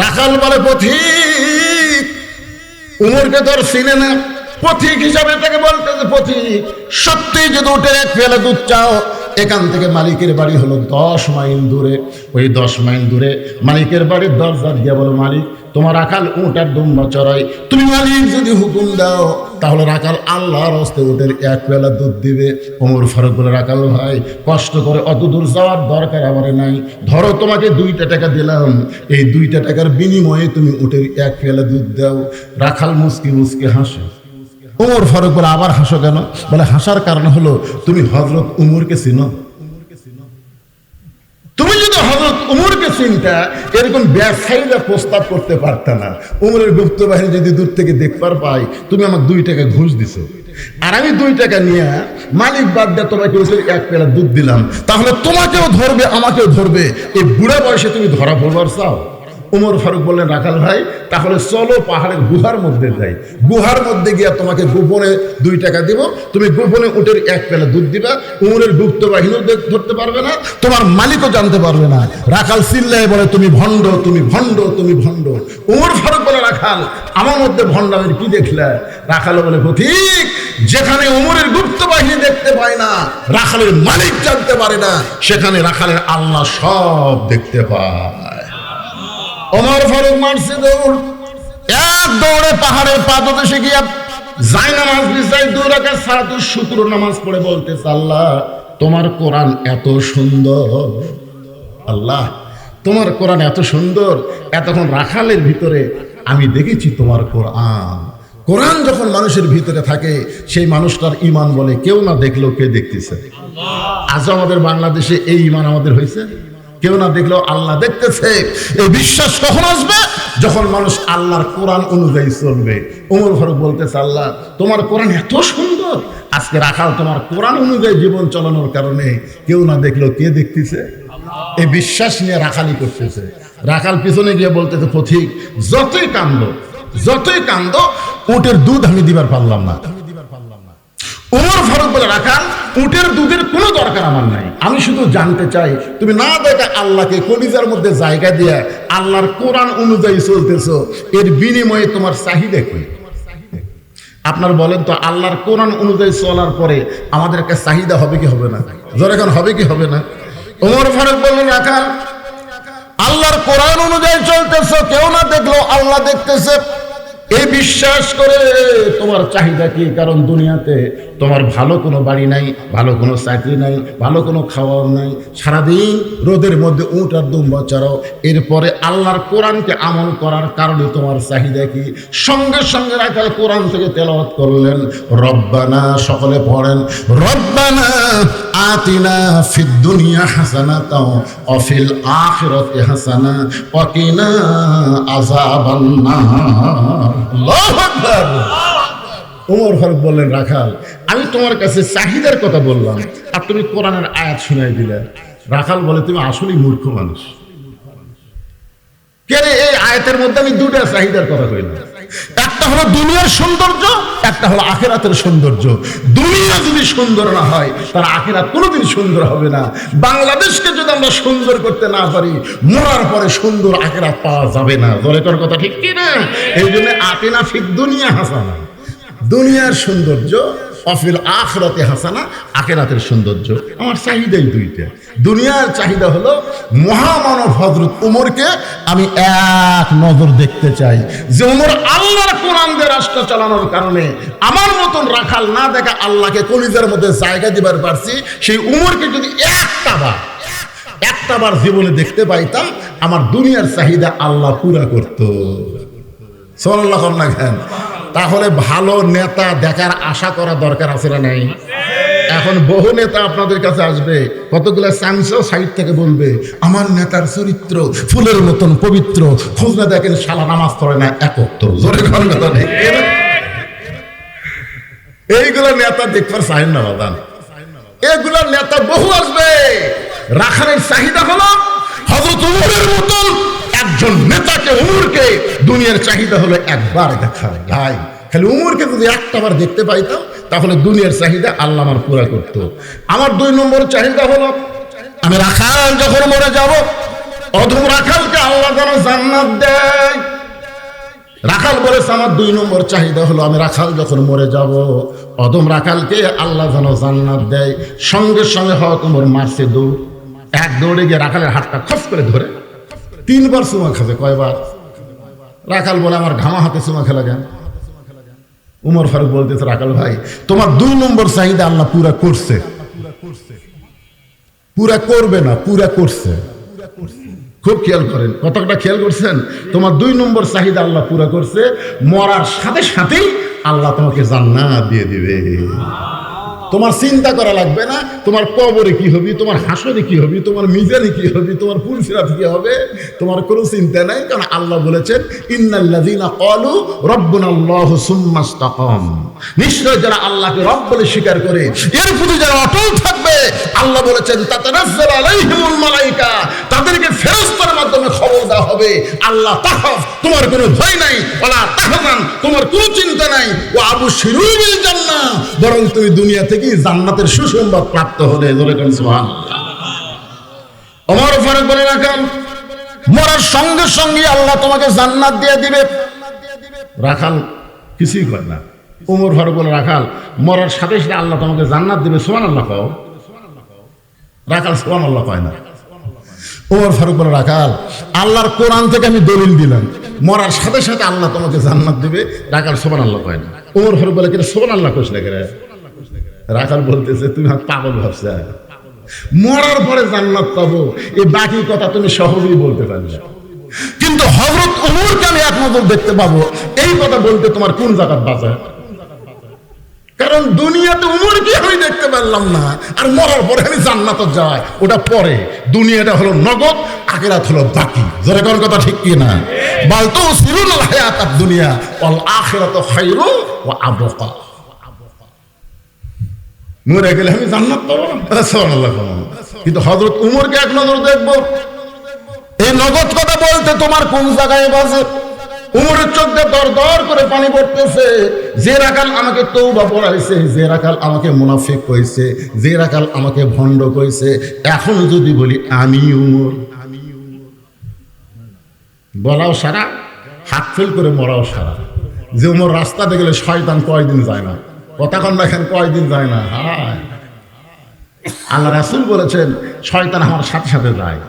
রাখাল বলে পথিক, উমরকে তোর চিনে না, পথিক হিসাবে তাকে বলতেছে পথিক সত্যি যদি উঠে 1 পেয়ালা দুধ চাও, এখান থেকে মালিকের বাড়ি হলো 10 মাইল দূরে। ওই 10 মাইল দূরে মালিকের বাড়ির দরজা দিয়ে বলো মালিক তোমার রাখাল উট আর দুম্বা চড়াই, তুমি মালিক যদি হুকুম দাও তাহলে রাখাল আল্লাহর হস্তে উটের 1 পেয়ালা দুধ দিবে। ওমর ফারুক বলে রাখাল ভাই কষ্ট করে অত দূর যাওয়ার দরকার আমার নাই, ধরো তোমাকে 2টা টাকা দিলাম, এই 2টা টাকার বিনিময়ে তুমি উটের 1 পেয়ালা দুধ দাও। রাখাল মুসকি মুসকি হাসে। ওমর ফারুক বলে আবার হাসো কেন? বলে হাসার কারণ হলো তুমি হযরত উমরকে চিনো। তুমি যদি হযরত উমরকে চিনতা এরকম ব্যবসায়ীরা প্রস্তাব করতে পারতা না। উমরের গুপ্ত বাহিনী যদি দূর থেকে দেখবার পাই তুমি আমাকে 2 টাকা ঘুষ দিছো, আর আমি 2 টাকা নিয়ে মালিক বাদ দিয়ে তোমাকে 1 পেয়ালা দুধ দিলাম, তাহলে তোমাকেও ধরবে আমাকেও ধরবে। এই বুড়া বয়সে তুমি ধরা পড়বার চাও? উমর ফারুক বললেন রাখাল ভাই তাহলে চলো পাহাড়ের গুহার মধ্যে যাই, গুহার মধ্যে গিয়ে তোমাকে গোপনে 2 টাকা দিব, তুমি গোপনে উটের 1 পেয়ালা দুধ দিবা। উমরের গুপ্ত বাহিনীও ধরতে পারবে না, তোমার মালিকও জানতে পারবে না। রাখাল চিল্লায় বলে তুমি ভণ্ড, তুমি ভণ্ড, তুমি ভণ্ড। উমর ফারুক বলে রাখাল আমার মধ্যে ভণ্ডামের কি দেখলে? রাখাল বলে পথিক যেখানে উমরের গুপ্ত বাহিনী দেখতে পায় না, রাখালের মালিক জানতে পারে না, সেখানে রাখালের আল্লাহ সব দেখতে পায়। ওমর ফারুক মারছে দৌড়, 1 দৌড়ে পাহাড়ের পাদদেশে গিয়া যাই নামাজ বিছাই 2 রাকাত সালাতুল শুকর নামাজ পড়ে বলতেছে আল্লাহ তোমার কোরআন এত সুন্দর, আল্লাহ তোমার কোরআন এত সুন্দর। এতক্ষণ রাখালের ভিতরে আমি দেখেছি তোমার কোরআন। কোরআন যখন মানুষের ভিতরে থাকে সেই মানুষটার ঈমান বলে কেউ না দেখলেও কে দেখতেছে। আজ আমাদের বাংলাদেশে এই ঈমান আমাদের হয়েছে, কেউ না দেখলেও আল্লাহ দেখতেছে। এই বিশ্বাস কখন আসবে? যখন মানুষ আল্লাহর কোরআন অনুযায়ী চলবে। ওমর ফারুক বলতেছে আল্লাহ তোমার কোরআন এত সুন্দর, আজকে রাখাল তোমার কোরআন অনুযায়ী জীবন চালানোর কারণে কেউ না দেখলেও কে দেখতেছে। এই বিশ্বাস নিয়ে রাখালি করতেছে। রাখাল পিছনে গিয়ে বলতেছে পথিক যতই কান্দ উটের দুধ আমি দিবার পারলাম না। ওমর ফারুক বলে রাখাল উটের দুধের কোনো দরকার আমার নাই, আমি শুধু জানতে চাই তুমি না দেখা আল্লাহকে কলিজার মধ্যে জায়গা দিয়ে আল্লাহর কোরআন অনুযায়ী চলতেছো, এর বিনিময়ে তোমার চাহিদা কি? আপনার বলেন তো আল্লাহর কোরআন অনুযায়ী চলার পরে আমাদের একটা চাহিদা হবে কি হবে না? জোরে এখন হবে কি হবে না? ওমর ফারুক বললেন রাখাল আল্লাহর কোরআন অনুযায়ী চলতেছো, কেউ না দেখলো আল্লাহ দেখতেছে, এই বিশ্বাস করে তোমার চাহিদা কি? কারণ দুনিয়াতে তোমার ভালো কোনো বাড়ি নাই, ভালো কোনো চাকরি নাই, ভালো কোনো খাওয়াও নাই, সারাদিন রোদের মধ্যে উট আর দুম্বা চড়াও, এরপরে আল্লাহর কোরআনকে আমল করার কারণে তোমার চাহিদা কি? সঙ্গে সঙ্গে রাখাল কোরআন থেকে তেলাওয়াত করলেন, রব্বানা, সকলে পড়েন, রব্বানা আতিনা ফিদ দুনিয়া হাসানাতাও ওয়া ফিল আখিরাতি হাসানা ওয়া কিনা আযাবান নার। আল্লাহু আকবার। ওমর ফারুক বললেন, রাখাল, আমি তোমার কাছে চাহিদার কথা বললাম আর তুমি কোরআনের আয়াত শুনাই দিলে। রাখাল বলে, তুমি আসলেই মূর্খ মানুষ। কেন এই আয়াতের মধ্যে আমি দুটা চাহিদার কথা কইলাম, একটা হলো দুনিয়ার সৌন্দর্য, একটা হলো আখিরাতের সৌন্দর্য। দুনিয়া যদি সুন্দর না হয় তার আখিরাত কোনোদিন সুন্দর হবে না। বাংলাদেশকে যদি আমরা সুন্দর করতে না পারি, মরার পরে সুন্দর আখিরাত পাওয়া যাবে না। জোরে কথা ঠিক কি না? এই জন্য আতিনা ফিদ দুনিয়া হাসানা, দুনিয়ার সৌন্দর্য, অফিল আখিরাতে হাসানা, আখিরাতের সৌন্দর্য। আমার চাহিদাই দুইটা। দুনিয়ার চাহিদা হলো মহামানব হযরত উমরকে আমি এক নজর দেখতে চাই, যে উমর আল্লাহর কোরআন দিয়ে রাষ্ট্র চালানোর কারণে আমার মতন রাখাল না দেখা আল্লাহকে কলিজার মধ্যে জায়গা দিবার পারছি, সেই উমরকে যদি একটা বার জীবনে দেখতে পাইতাম, আমার দুনিয়ার চাহিদা আল্লাহ পুরা করতো। সুবহানাল্লাহ না কেন? তাহলে ভালো নেতা দেখার আশা করা দরকার আছে না নাই? এখন বহু নেতা আপনাদের কাছে আসবে, কতগুলো চামচাও সাইড থেকে বলবে, আমার নেতার চরিত্র ফুলের মতন পবিত্র, খোঁজ না দেখেন শালা নামাজ পড়ে না, একত্র। জোরে কথা নেই, এইগুলো নেতা দেখবার চাহেন না বাদান। এগুলা নেতা বহু আসবে। রাখালের চাহিদা হলো হযরত উমরের মতন একজন নেতাকে, উমরকে দুনিয়ার চাহিদা হলো একবার দেখা যায়। খালি উমরকে যদি একটাবার দেখতে পাইতাম তাহলে দুনিয়ার চাহিদা আল্লাহ আমার পুরা করতো। আমার 2 নম্বর চাহিদা হলো, আমি রাখাল যখন মরে যাব, অধম রাখালকে আল্লাহ যেন জান্নাত দেয়। রাখাল বলেছে, আমার 2 নম্বর চাহিদা হলো, আমি রাখাল যখন মরে যাব, অধম রাখালকে আল্লাহ যেন জান্নাত দেয়। সঙ্গে সঙ্গে হয়তো উমর মারছে দৌড়, এক দৌড়ে গিয়ে রাখালের হাতটা খস করে ধরে 3 বার চুমা খাবে। কয়বার? রাখাল বলে, আমার ঘামা হাতে চুমা খেলা কেন? উমর ফারুক বলতেছে, রাখাল ভাই, তোমার 2 নম্বর চাহিদা আল্লাহ পুরা করছে, পুরা করবে না, পুরা করছে। খুব খেয়াল করেন, কতটা খেয়াল করছেন? তোমার 2 নম্বর চাহিদা আল্লাহ পুরা করছে। মরার সাথে সাথেই আল্লাহ তোমাকে জান্নাত দিয়ে দিবে। তোমার চিন্তা করা লাগবে না, তোমার কবরে কি হবে, তোমার হাসরে কি হবে, তোমার মিজানে কি হবে, তোমার পুলসিরাত কি হবে, তোমার কোনো চিন্তা নাই। কারণ আল্লাহ বলেছেন, ইন্নাল্লাযীনা ক্বালু রাব্বুনাল্লাহু সুম্মা ইসতাকাম, নিশ্চয় যারা আল্লাহকে রব বলে স্বীকার করে, এর প্রতি যারা অটল থাকবে, আল্লাহ বলেছেন তাতানাজ্জালু আলাইহিমুল মালায়েকা, তাদেরকে ফেরেশতার মাধ্যমে খবর দেওয়া হবে, আল্লাহ তাখাফ, তোমার কোনো ভয় নাই, ওয়ালা তাহজান, তোমার কোনো চিন্তা নাই, ওয়া আবশিরু বিল জান্নাহ, বরং তুমি দুনিয়া থেকে জান্নাতের সুসংবাদ প্রাপ্ত হলে। ধরে কোন সুবহানাল্লাহ। ওমর ফারুক বলে, রাখাল মরার সঙ্গে সঙ্গে আল্লাহ তোমাকে জান্নাত দিয়ে দিবে। রাখাল কিছুই কয় না। ওমর ফারুক বলে, রাখাল মরার সাথে সাথে আল্লাহ তোমাকে জান্নাত দিবে, সুবহানাল্লাহ কও। রাখাল সুবহানাল্লাহ কয় না। ওমর ফারুক বলে, রাখাল আল্লাহর কোরআন থেকে আমি দলিল দিলাম, মরার সাথে সাথে আল্লাহ তোমাকে জান্নাত দিবে। রাখাল সুবহানাল্লাহ কয় না। ওমর ফারুক বলে, কেন সুবহানাল্লাহ কইছ না? রাখাল বলতেছে, তুমি পাগল ভাবছ, মরার পরে জান্নাত পাবো, এই বাকি কথা তুমি সহজেই বলতে পারবে, কিন্তু হযরত ওমরকে আমি এক নজর দেখতে পাবো, এই কথা বলতে তোমার কোন জায়গায় বাঁচা? কারণ দুনিয়াতে উমরকে আমি দেখতে পারলাম না, আর মরার পরে আমি জান্নাতে যাই, ওটা পরে। দুনিয়াটা হলো নগদ, আখিরাত হলো বাকি। জোরে কোন কথা ঠিক কি না? বাল তুসিরুল হায়াতাদ দুনিয়া ওয়াল আখিরাতু খায়রুন ওয়া আবকা। মরে গেলে আমি জান্নাত পাবো না, সুবহানাল্লাহ। কিন্তু হযরত উমরকে এক নজর দেখবো, এই নগদ কথা বলতে তোমার কোন জায়গায় বাজে? উমরের চোখ দিয়ে দর দর করে পানি পড়তেছে। যে রাখাল আমাকে তওবা পড়াইছে, যে রাখাল আমাকে মুনাফিক কইছে, যে রাখাল আমাকে ভণ্ড কইছে, এখন যদি বলি আমি উমর, বলাও সারা, হাত ফেল করে মরাও সারা। যে উমর রাস্তাতে গেলে শয়তান কয়দিন যায় না, কথা কন দেখেন, কয়দিন যায় না। হ্যাঁ, আল্লাহ রাসূল বলেছেন, শয়তান আমার সাথে সাথে যায়।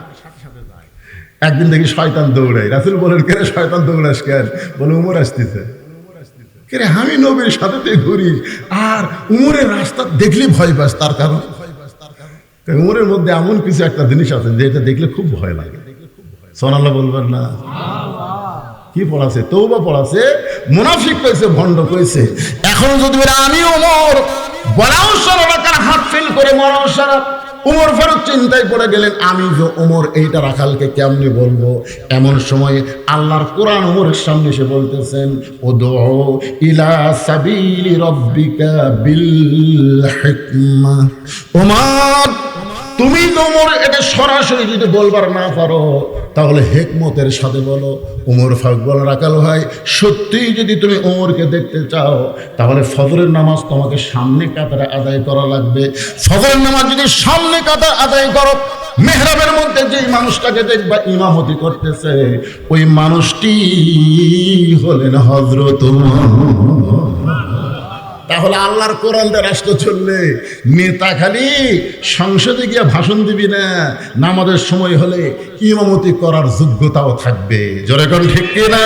একদিন দেখি শয়তান দৌড়ায়, রাসূল বলেন, কেন শয়তান দৌড়াস কেন? বলে, উমর আসতেছে। রে আমি নবীর সাথে তুই ঘুরিস আর উমরের রাস্তা দেখলে ভয় পাস, তার কারণ উমরের মধ্যে এমন কিছু একটা জিনিস আছে যেটা দেখলে খুব ভয় লাগে। সুবহানাল্লাহ বলবেন না? কি পড়াছে? তওবা পড়াছে, মুনাফিক কইছে, ভণ্ড কইছে। এখন যদি বলে আমি ওমর, বলাও সারা রাখার হাত ফেল করে মরাও সারা। উমর ফারুক চিন্তায় পড়ে গেলেন, আমি যে ওমর এইটা রাখালকে কেমনে বলবো? এমন সময় আল্লাহর কোরআন ওমরের সামনে এসে বলতেছেন, উদউ ইলা সাবিলি রাব্বিকা বিল হিকমা। ওমর তুমি তো ওমর এটা সরাসরি যদি বলবার না পারো তাহলে হিকমতের সাথে বলো। উমর ফারুক বলে, রাখাল ভাই সত্যিই যদি তুমি ওমরকে দেখতে চাও তাহলে ফজরের নামাজ তোমাকে সামনে কাতারে আদায় করা লাগবে। ফজরের নামাজ যদি সামনে কাতার আদায় করো, মেহরাবের মধ্যে যেই মানুষটাকে দেখবা ইমামতি করতেছে ওই মানুষটি হলেন হযরত ওমর। তাহলে আল্লাহর কোরআন দিয়ে রাষ্ট্র চললে নেতা খালি সংসদে গিয়ে ভাষণ দিবি না, নামাজের সময় হলে ইমামতি করার যোগ্যতাও থাকবে। জোরে কোন ঠিক কিনা?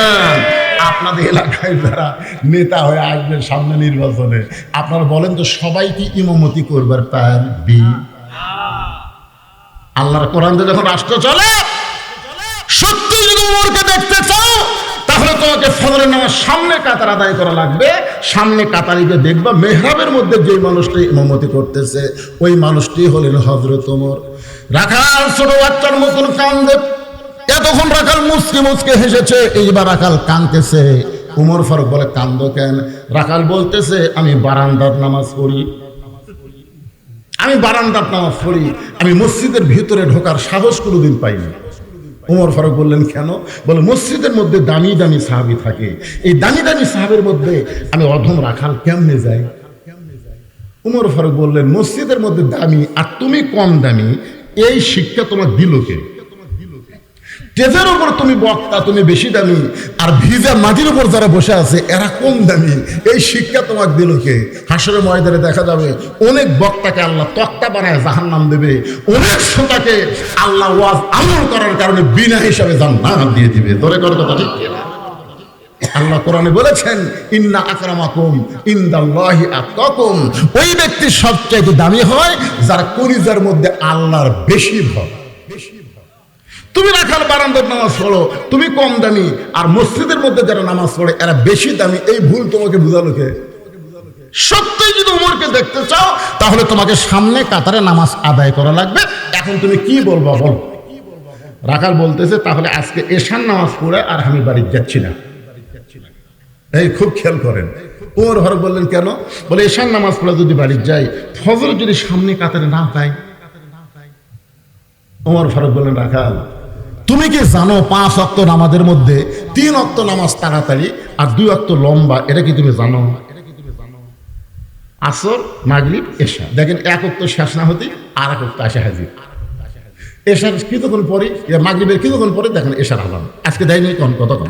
আপনাদের এলাকায় যারা নেতা হয়ে আসবেন সামনে নির্বাচনে, আপনারা বলেন তো সবাই কি ইমামতি করবার পারবি? আল্লাহর কোরআন দিয়ে যখন রাষ্ট্র চলে, সত্যি যদি ওমরকে দেখতে চাও তাহলে তোমাকে ফজরের নামাজ সামনে কাতার আদায় করা লাগবে। সামনে কাতারিকে দেখবা মেহরাবের মধ্যে যে মানুষটি ইমামতি করতেছে ওই মানুষটি হলেন হযরত ওমর। রাখাল ছোট বাচ্চার মতন কান্দে। এতক্ষণ রাখাল মুচকে মুচকে হেসেছে, এইবার রাখাল কাঁদতেছে। উমর ফারুক বলে, কান্দো কেন? রাখাল বলতেছে, আমি বারান্দার নামাজ পড়ি, আমি বারান্দার নামাজ পড়ি, আমি মসজিদের ভিতরে ঢোকার সাহস কোনোদিন পাইনি। উমর ফারুক বললেন, কেন? বলে, মসজিদের মধ্যে দামি দামি সাহাবী থাকে, এই দামি দামি সাহাবের মধ্যে আমি অধম রাখাল কেমনে যাই? উমর ফারুক বললেন, মসজিদের মধ্যে দামি আর তুমি কম দামি, এই শিক্ষা তোমার দিল কে? স্টেজের উপর তুমি বক্তা, তুমি বেশি দামি, আর ভিজা মাটির উপর যারা বসে আছে এরা কম দামি, এই শিক্ষা তোমাকে দিল কে? হাসরের ময়দানে দেখা যাবে অনেক বক্তাকে আল্লাহ তক্তা বানায় জাহান্নাম দেবে, অনেক শ্রোতাকে আল্লাহ ওয়াজ আমল করার কারণে বিনা হিসাবে জান্নাত দিয়ে দিবে। ধরে করার কথা ঠিক কিনা? আল্লাহ কোরআনে বলেছেন, ইন্না আকরামাকুম ইনদাল্লাহি আতকাকুম। ওই ব্যক্তি সবচেয়ে দামি হয় যার কলিজার মধ্যে আল্লাহর বেশি ভয়। তুমি রাখাল বারান্দার নামাজ পড়ো, তুমি কম দামি, আর মসজিদের মধ্যে যারা নামাজ পড়ে এরা বেশি দামি, এই ভুল তোমাকে বুঝালো কে? সত্যি যদি উমরকে দেখতে চাও তাহলে তোমাকে সামনে কাতারে নামাজ আদায় করা লাগবে। এখন তুমি কি বলবা বল? রাখাল বলতেছে, তাহলে আজকে এশার নামাজ পড়ে আর আমি বাড়ি যাচ্ছি না। এই খুব খেয়াল করেন। উমর ফারুক বললেন, কেন? বলে, এশার নামাজ পড়ে যদি বাড়ি যাই, ফজর যদি সামনে কাতারে না পাই। উমর ফারুক বললেন, রাখাল তুমি কি জানো 5 ওয়াক্ত নামাজের মধ্যে 3 ওয়াক্ত নামাজ তাড়াতাড়ি আর 2 ওয়াক্ত লম্বা? এটা কি তুমি জানো? আসর, মাগরিব, এশা, দেখেন 1 ওয়াক্ত শেষ না হতে আর 1 ওয়াক্ত আসে হাজির। এশার কিছুক্ষণ পরে, মাগরিবের কিছুক্ষণ পরে দেখেন এশার আজান। আজকে দেয়নি কোন কতক্ষণ?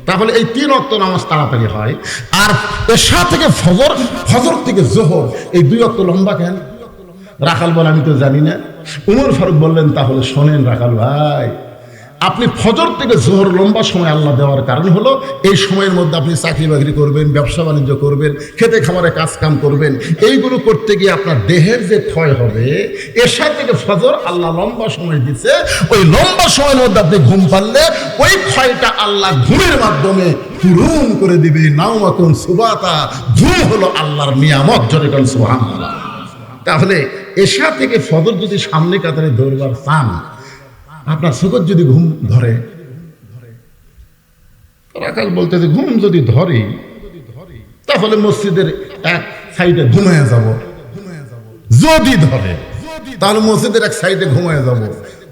তাহলে এই 3 ওয়াক্ত নামাজ তাড়াতাড়ি হয়, আর এশা থেকে ফজর, ফজর থেকে জোহর, এই 2 ওয়াক্ত লম্বা কেন? রাখাল বলে, আমি তো জানি না। উমর ফারুক বললেন, তাহলে শোনেন রাখাল ভাই, আপনি ফজর থেকে জোহর লম্বা সময় আল্লাহ দেওয়ার কারণ হলো এই সময়ের মধ্যে আপনি চাকরি বাকরি করবেন, ব্যবসা বাণিজ্য করবেন, খেতে খামারে কাজ কাম করবেন। এইগুলো করতে গিয়ে আপনার দেহের যে ক্ষয় হবে, এশা থেকে ফজর আল্লাহ লম্বা সময় দিচ্ছে, ওই লম্বা সময়ের মধ্যে আপনি ঘুম পারলে ওই ক্ষয়টা আল্লাহ ঘুমের মাধ্যমে পূরণ করে দিবে। নাওমাকুম সুবাতা, ঘুম হলো আল্লাহর নিয়ামত। জোরে বলেন সুবহানাল্লাহ। তাহলে এশা থেকে ফজর যদি সামনে কাতারে দৌড়বার চান, আপনার চোখের যদি ঘুম ধরে, রাখাল বলতে যে ঘুম যদি ধরে তাহলে মসজিদের এক সাইডে ঘুমায় যাব। যদি ধরে তাহলে মসজিদের এক সাইডে ঘুমায় যাব।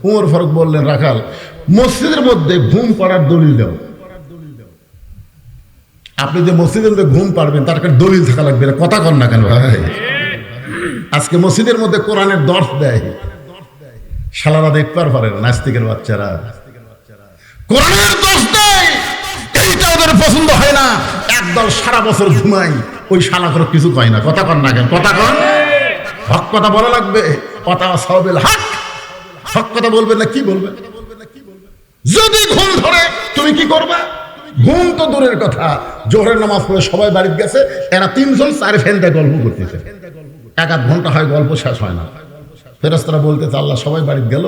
উমর ফারুক বললেন, রাখাল মসজিদের মধ্যে ঘুম পাড়ার দলিল দাও। আপনি যে মসজিদের মধ্যে ঘুম পাড়বেন তার একটা দলিল থাকা লাগবে। কথা কন না কেন ভাই? আজকে মসজিদের মধ্যে কোরআনের দর্শ দেয়, শালারা দেখতে পারে না, নাস্তিকের বাচ্চারা কোরআনের দোষ দেয়, এইটা ওদের পছন্দ হয় না। একদল সারা বছর ঘুমাই, ওই শালা করে কিছু কয় না। কথা কন না কেন? কথা কন, হক কথা বলা লাগবে। কথা সাওবেল হক, হক কথা বলবেন না কি বলবেন? যদি ঘুম ধরে তুমি কি করবা? ঘুম তো দূরের কথা, জোহরের নামাজ পড়ে সবাই বাড়িতে গেছে, এরা তিনজন চার ফেন্দা গল্প করতেছে, 1-1 ঘন্টা হয়, গল্প শেষ হয় না। ফেরেশতারা বলতেছে আল্লাহ সবাই বাড়িতে গেল,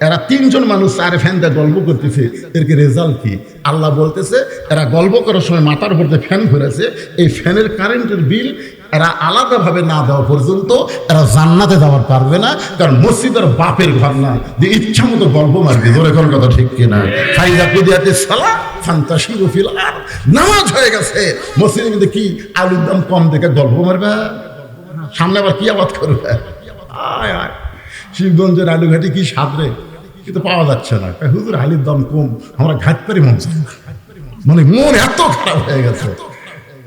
এরা তিনজন মানুষ চার ফ্যানটা গল্প করতেছে, এর কি রেজাল্ট কি? আল্লাহ বলতেছে এরা গল্প করার সময় মাথার উপর ফ্যান ঘুরেছে, এই ফ্যানের কারেন্টের বিল এরা আলাদাভাবে না দেওয়া পর্যন্ত এরা জান্নাতে যাওয়ার পারবে না, কারণ মসজিদের বাপের ঘর না যে ইচ্ছা মতো গল্প মারবে। ধরে কোন কথা ঠিক কিনা? ফাইজা কুদিয়াতে সালা ফান্তাশিরু ফিল আরদ, নামাজ হয়ে গেছে, মসজিদের মধ্যে কি আলুর দাম কম দেখে গল্প মারবে? সামনে আবার কি আবাদ করবে? আয় আয়, শিবগঞ্জের আলুঘাটি কি সাদরে, কিন্তু পাওয়া যাচ্ছে না। হুজুর আলুর দাম কম, আমরা ঘাটপারি মন চাই না, মানে মন এত খারাপ হয়ে গেছে।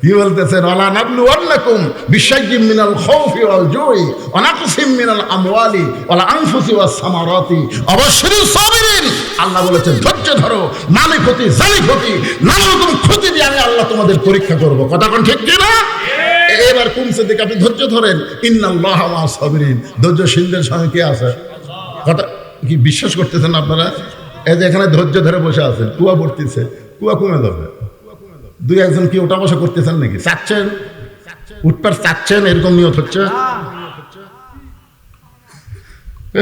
কি বলতেছেন? ওয়ালা নাবলুওয়ান্নাকুম বিশাইয়্যিম মিনাল খাউফি ওয়াল জুই ওয়া নাকসিম মিনাল আমওয়ালি ওয়াল আনফুসি ওয়াস সামারাতি ওয়াবাশশিরিস সাবিরিন। আল্লাহ বলেছেন ধৈর্য ধরো, মালিক ক্ষতি জালিক ক্ষতি নানা রকম ক্ষতি দিয়ে আমি আল্লাহ তোমাদের পরীক্ষা করব। কথা কোন ঠিক কি না? এবার কমছে দিকে আপনি ধৈর্য ধরেন, ইন্নাল্লাহা মা'আস সাবিরিন, ধৈর্যশীলদের সঙ্গে কে আছে? কথা কি বিশ্বাস করতেছেন আপনারা? এই যে এখানে ধৈর্য ধরে বসে আছেন, কুয়া পড়তেছে, কুয়া কমে যাবে। 2-1 কি ওটা বসা করতেছেন নাকি? চাচ্ছেন উঠপার, চাচ্ছেন, এরকম নিয়ত হচ্ছে।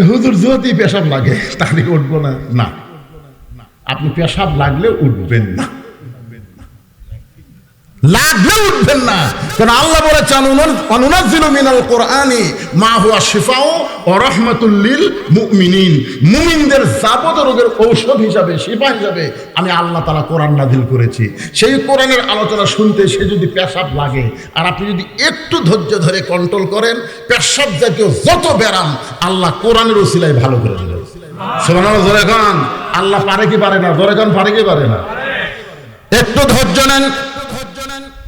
হুজুর যদি পেশাব লাগে তাহলে উঠবো না, না, আপনি পেশাব লাগলে উঠবেন না, লাগলে উঠবেন না, কারণ আল্লাহ বলেছেন অনুনাজ্জিলু মিনাল কোরআনি মা হুয়া শিফাউ ওয়া রাহমাতুল লিল মুমিনিন, মুমিনদের যাবতীয় রোগের ঔষধ হিসাবে, শিফা হিসাবে আমি আল্লাহ তাআলা কোরআন নাযিল করেছি। সেই কোরআনের আলোচনা শুনতে সে যদি পেশাব লাগে, আর আপনি যদি একটু ধৈর্য ধরে কন্ট্রোল করেন, পেশাব জাতীয় যত ব্যারাম আল্লাহ কোরআনের ওসিলায় ভালো করে দেবেন। সুবহানাল্লাহ, জোরে গান। আল্লাহ পারে কি পারে না? জোরে গান, পারে কি পারে না? একটু ধৈর্য নেন।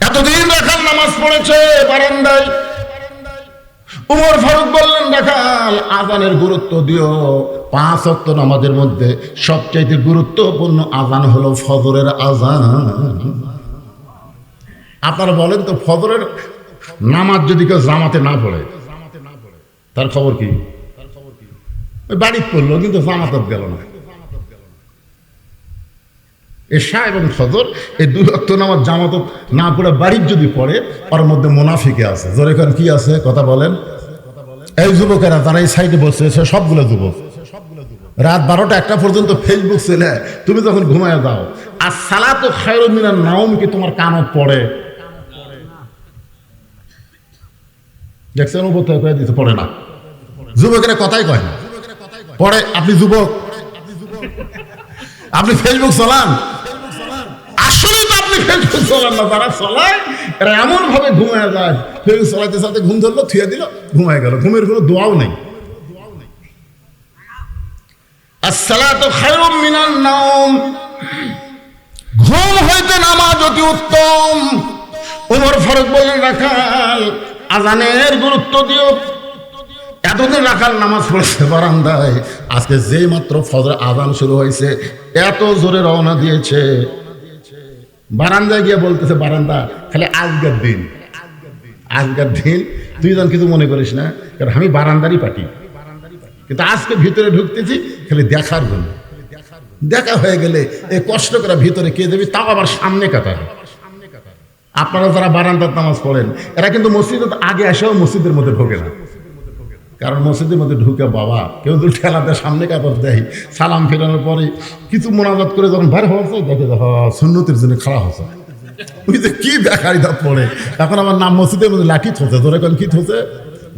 এতদিন রাখাল নামাজ পড়েছে বারান্দায়, উমর ফারুক বললেন রাখাল আজানের গুরুত্ব দিও, 5 ওয়াক্ত নামাজের মধ্যে সবচাইতে গুরুত্বপূর্ণ আজান হলো ফজরের আজান। আপনারা বলেন তো, ফজরের নামাজ যদি কেউ জামাতে না পড়ে তার খবর কি? ওই বাড়িতে পড়লো কিন্তু জামাতে গেল না। এশা এবং ফজর এই 2 ওয়াক্ত নামাজ জামাত না পড়ে বাড়ির যদি পড়ে, ওর মধ্যে মুনাফিকে আছে। জোরে কারণ কি আছে? কথা বলেন। এই যুবকেরা যারা এই সাইডে বসে, সবগুলো যুবক, রাত 12টা-1টা পর্যন্ত ফেসবুক ছেলে, তুমি যখন ঘুমায় যাও, আর সালাতু খায়রুম মিনান নাওম কি তোমার কানে পড়ে? দেখছেন উপর থেকে কয়ে দিতে পড়ে না, যুবকেরা কথাই কয় না, পড়ে। আপনি যুবক, আপনি ফেসবুক চালান, আসলে তো আপনি ফেসবুক চালান না, তারা চালায় এরা এমন ভাবে ঘুমায় যায়, ফেসবুক চালাইতে চালাতে ঘুম ধরলো, থুয়ে দিল, ঘুমায় গেল, ঘুমের কোনো দোয়াও নেই। আসসালাতু খায়রুম মিনান নাওম, ঘুম হইতে নামাজ অতি উত্তম। ওমর ফারুক বললেন রাখাল আজানের গুরুত্ব দিও। এতদিন রাখাল নামাজ পড়ছে বারান্দায়, আজকে যেই মাত্র ফজর আজান শুরু হয়েছে এত জোরে রওনা দিয়েছে, বারান্দায় গিয়ে বলতেছে বারান্দা খালি আজকের দিন, আজকের দিন, তুই যেন কিছু মনে করিস না, কারণ আমি বারান্দারই পাটি, কিন্তু আজকে ভিতরে ঢুকতেছি খালি দেখার জন্য। দেখা হয়ে গেলে এই কষ্ট করে ভিতরে কে দেবে, তাও আবার সামনে কাতার। আপনারা যারা বারান্দার নামাজ পড়েন এরা কিন্তু মসজিদে আগে এসেও মসজিদের মধ্যে ঢোকে না, কারণ মসজিদের মধ্যে ঢুকে বাবা কেউ যদি ঠেলাতে সামনে কাপড় দেয়, সালাম ফেরানোর পরে কিছু মোনাজাত করে যখন বাইরে হওয়া যায়, দেখে সুন্নতির জন্য খারাপ হচ্ছে, ওই যে কি দেখাই দা পড়ে। এখন আমার নাম মসজিদের মধ্যে লাঠি থোছে, ধরে এখন কি থোছে,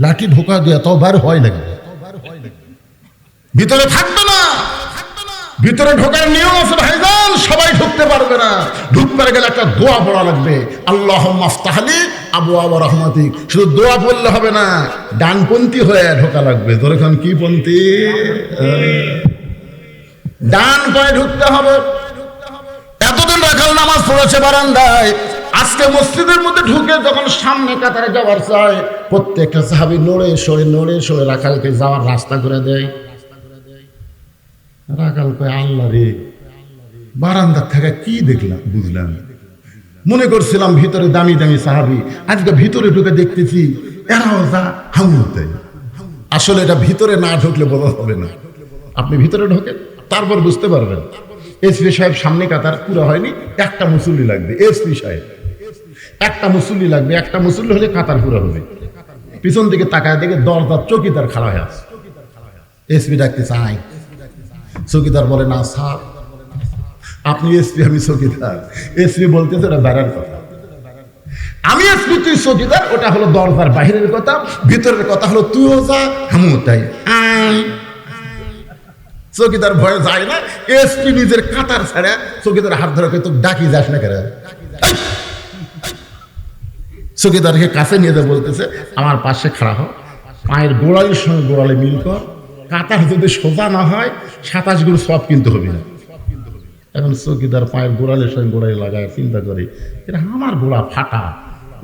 লাঠি ঢোকা দিয়ে তাও বাইরে হয় নাকি, ভিতরে থাকবে না। ভিতরে ঢোকার নিয়ম আছে ভাইজান, সবাই ঢুকতে পারবে না। ঢুকতে গেলে একটা দোয়া পড়া লাগবে, আল্লাহুম্মা আফতাহলি আবওয়াবা রাহমাতিক। শুধু দোয়া পড়লে হবে না, ডানপন্থী হয়ে ঢোকা লাগবে। তোর এখন কি পন্থী? ডান পায়ে ঢুকতে হবে। এতদিন রাখাল নামাজ পড়েছে বারান্দায়, আজকে মসজিদের মধ্যে ঢুকে যখন সামনে কাতারে যাওয়ার চায়, প্রত্যেকটা সাহাবী নড়ে সরে রাখালকে যাওয়ার রাস্তা করে দেয়। রাখাল কয় আল্লাহ রে, বারান্দার থেকে কি দেখলাম বুঝলাম, মনে করছিলাম ভিতরে দামি দামি সাহাবী, আজকে ভিতরে ঢুকে দেখতেছি এরাও যা হামু দেয়। আসলে এটা ভিতরে না ঢুকলে বোঝা হবে না, আপনি ভিতরে ঢোকেন তারপর বুঝতে পারবেন। এসপি সাহেব সামনে কাতার পুরো হয়নি, একটা মুসল্লি লাগবে। এসপি সাহেব একটা মুসল্লি লাগবে, একটা মুসল্লি হলে কাতার পুরো হবে। পিছন দিকে তাকায় দেখে দরজার চৌকিদার খাড়া হয়ে আছে। এসপি ডাকতে চাই, চৌকিদার বলে না স্যার আপনি এসপি আমি চৌকিদার। এসপি বলতেছে ওটা বেড়ার কথা, আমি এসপি তুই চৌকিদার, ওটা হলো দরজার বাহিরের কথা, ভিতরের কথা হলো তুইও যা আমিও তাই। চৌকিদার ভয়ে যায় না, এসপি নিজের কাতার ছাড়া চৌকিদার হাত ধরে তো ডাকি যাস না কেন। চৌকিদারকে কাছে নিয়ে যা বলতেছে আমার পাশে খাড়া হোক, পায়ের গোড়ালির সঙ্গে গোড়ালে মিল কর, কাতার যদি সোজা না হয় 27 গুলো সব কিন্তু হবে না। এখন চৌকিদার পায়ের গোড়ালির সঙ্গে গোড়ালি লাগায় চিন্তা করি এটা আমার গোড়া ফাটা,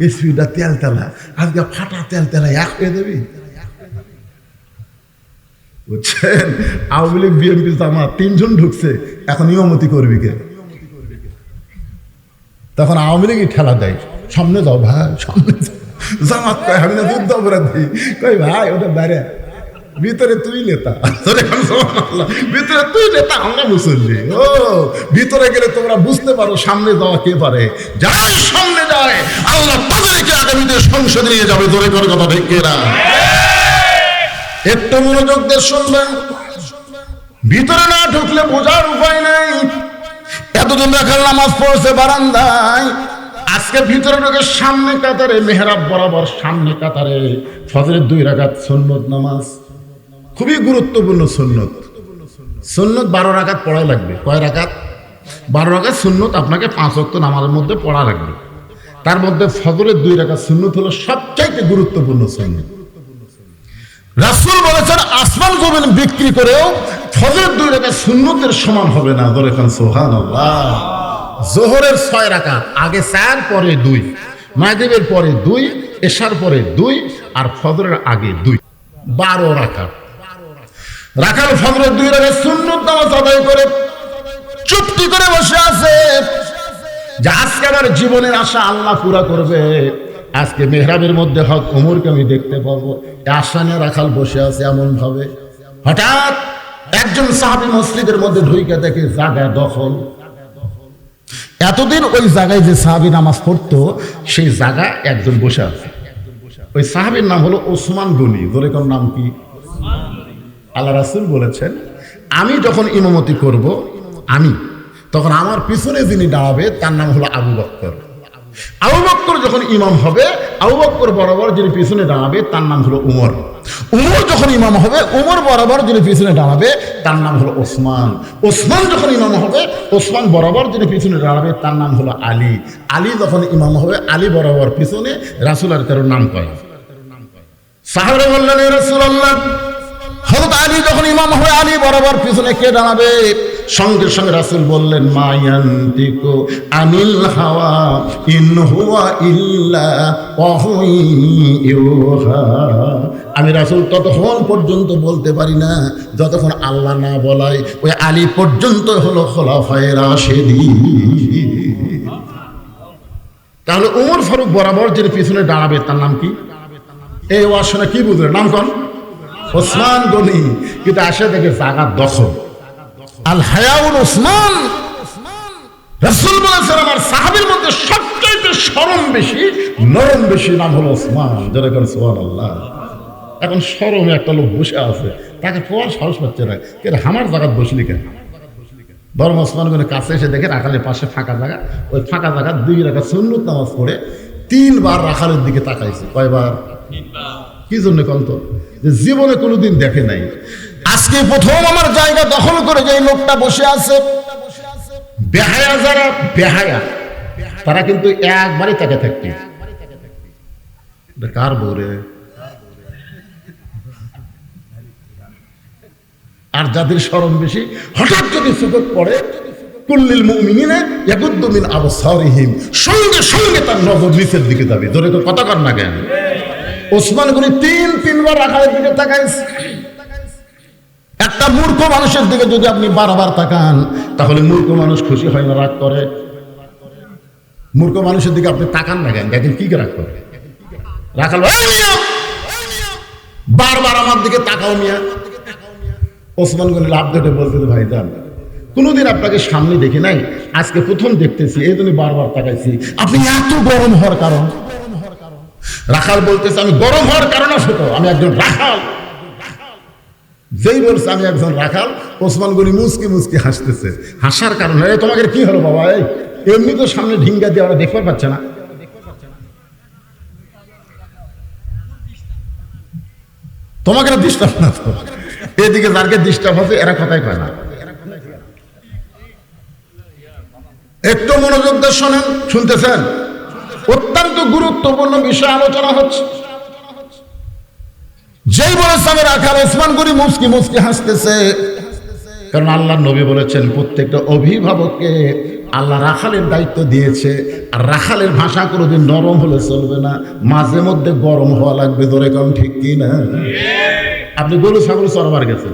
এসপিটা তেল তেলা, আজকে ফাটা তেল তেলা এক হয়ে দেবি। বুঝছেন, আওয়ামী লীগ বিএনপি জামাত 3 জন ঢুকছে, এখন ইমামতি করবি কে? তখন আওয়ামী লীগই ঠেলা দেয়, সামনে যাও ভাই সামনে যাও। জামাত কয় আমি না যুদ্ধ অপরাধী, কই ভাই ওটা বাইরে, ভিতরে তুই নেতা, ভিতরে তুই নেতা আমরা মুসল্লি। ও ভিতরে গেলে তোমরা বুঝতে পারো সামনে যাওয়া কে পারে। যারা সামনে যায় আল্লাহ তাদেরকে আগামীতে সংসদে নিয়ে যাবে। ধরে করে কথা ঠিক না? একটু মনোযোগ দিয়ে শুনবেন, ভিতরে না ঢুকলে বোঝার উপায় নেই। এতদিন দেখার নামাজ পড়ছে বারান্দায়, আজকে ভিতরে ঢুকে সামনে কাতারে মেহরাব বরাবর সামনে কাতারে ফজরের 2 রাকাত সুন্নত নামাজ, খুবই গুরুত্বপূর্ণ সুন্নত। সুন্নত 12 রাকাত পড়া লাগবে। কয় রাকাত? 12 রাকাত সুন্নত আপনাকে 5 ওয়াক্ত নামাজের মধ্যে পড়া লাগবে। তার মধ্যে ফজরের 2 রাকাত সুন্নত হলো সবচাইতে গুরুত্বপূর্ণ সুন্নত। রাসূল বলেছেন আসমান জমিন বিক্রি করেও ফজরের 2 রাকাত সুন্নতের সমান হবে না। ধরে খান সুবহানাল্লাহ। জোহরের 6 রাকাত, আগে 4 পরে 2, মাগরিবের পরে 2, এশার পরে 2 আর ফজরের আগে 2, 12 রাকাত। রাখাল ফজরের 2 রাকাত সুন্নত নামাজ আদায় করে চুপটি করে বসে আছে যে আজকে আমার জীবনের আশা আল্লাহ পুরা করবে, আজকে মেহরাবের মধ্যে হক ওমরকে আমি দেখতে পাবো। আশা নিয়ে রাখাল বসে আছে এমন ভাবে, হঠাৎ একজন সাহাবী মসজিদের মধ্যে ঢুকে দেখে জায়গা দখল। এতদিন ওই জায়গায় যে সাহাবী নামাজ পড়তো সেই জায়গা একজন বসে আছে। ওই সাহাবীর নাম হলো ওসমান গনি। ধরে কোন নাম কি? আল্লাহ রাসূল বলেছেন আমি যখন ইমামতি করব আমি তখন আমার পিছনে যিনি দাঁড়াবে তার নাম হলো আবু বকর। আবু বকর যখন ইমাম হবে, আবু বকর বরাবর যিনি পিছনে দাঁড়াবে তার নাম হলো উমর। উমর যখন ইমাম হবে, উমর বরাবর যিনি পিছনে দাঁড়াবে তার নাম হলো ওসমান। ওসমান যখন ইমাম হবে, ওসমান বরাবর যিনি পিছনে দাঁড়াবে তার নাম হলো আলী। আলী যখন ইমাম হবে, আলী বরাবর পিছনে রাসূল আর কারোর নাম করা। সাহাবারা বললেন ইয়া রাসূলুল্লাহ, হযরত আলী যখন ইমাম হবে আলী বরাবর পিছনে কে দাঁড়াবে? সঙ্গে সঙ্গে রাসূল বললেন মা ইয়ানতিকু আনিল হাওয়া ইন হুয়া ইল্লা ওয়াহয়ুহা। আমি রাসূল ততক্ষণ পর্যন্ত বলতে পারি না যতক্ষণ আল্লাহ না বলায়। ওই আলী পর্যন্ত হলো খোলাফায়ে রাশিদিন। তাহলে ওমর ফারুক বরাবর যিনি পিছনে দাঁড়াবে তার নাম কি? এই ওয়াজ শুনে কি বুঝলেন? নাম কোন? ওসমান গনি। কিন্তু আসে দেখে জায়গা দখল। আল হায়াউল ওসমান। রাসূল বলেছেন আমার সাহাবীর মধ্যে সবচেয়ে শরম বেশি, নরম বেশি নাম হলো ওসমান। যারা করেন সুবহানাল্লাহ। এখন শরমে একটা লোক বসে আছে, তাকে কোয়ার সাহস পাচ্ছে না, কেন আমার জায়গা বসলি কেন? বরং ওসমান গনি কাছে এসে দেখে রাখালের পাশে ফাঁকা জায়গা, ওই ফাঁকা জায়গা 2 রাকাত সুন্নত নামাজ পড়ে 3 বার রাখালের দিকে তাকাইছে। কয়বার? 3 বার। কি জন্য কন্ত? যে জীবনে কোনোদিন দেখে নাই, আজকে প্রথম আমার জায়গা দখল করে যে লোকটা বসে আছে। বেহায়া যারা বেহায়া তারা কিন্তু একবারই তাকে থাকতে। কার বউরে? আর যাদের শরম বেশি, হঠাৎ যদি সুযোগ পড়ে কুল্লিল মুমিনিনা ইয়াগুদ্দু মিন আবসারিহিম, সঙ্গে সঙ্গে তার নজর নিচের দিকে যাবে। ধরে কথা কর না কেন? ওসমান গনি 3 বার রাখালের দিকে তাকাইছে। একটা মূর্খ মানুষের দিকে যদি আপনি বারবার তাকান তাহলে মূর্খ মানুষ খুশি হয় না, রাগ করে? মূর্খ মানুষের দিকে আপনি তাকান না কেন? দেখেন কি রাগ করে। রাখাল বারবার আমার দিকে তাকাও মিয়া। ওসমান গনি লাভ ধরে বলতে ভাই যান কোনোদিন আপনাকে সামনে দেখি নাই, আজকে প্রথম দেখতেছি, এই জন্য বারবার তাকাইছি। আপনি এত গরম হওয়ার কারণ? রাখাল বলতেছে আমি গরম হওয়ার কারণ আছে তো, আমি একজন রাখাল। যেই বলছে আমি একজন রাখাল, ওসমান গনি মুচকি মুচকি হাসতেছে। হাসার কারণ তোমাকে কি হলো বাবা? এমনি তো সামনে ঢিঙ্গা দিয়ে ওরা দেখতে পাচ্ছে না। তোমাকে ডিস্টার্ব না তো, এদিকে যারকে ডিস্টার্ব হচ্ছে এরা কথাই কয় না। একটু মনোযোগ দিয়ে শোনেন, শুনতেছেন? অত্যন্ত গুরুত্বপূর্ণ বিষয় আলোচনা হচ্ছে। যেই বলেছে আমি রাখাল, ওসমান গনি মুচকি মুচকি হাসতেছে। কারণ আল্লাহ নবী বলেছেন প্রত্যেকটা অভিভাবককে আল্লাহ রাখালের দায়িত্ব দিয়েছে। আর রাখালের ভাষা কোনোদিন নরম হলে চলবে না, মাঝে মধ্যে গরম হওয়া লাগবে। ধরে কারণ ঠিক কি না? আপনি গরু ছাগল চরবার গেছেন,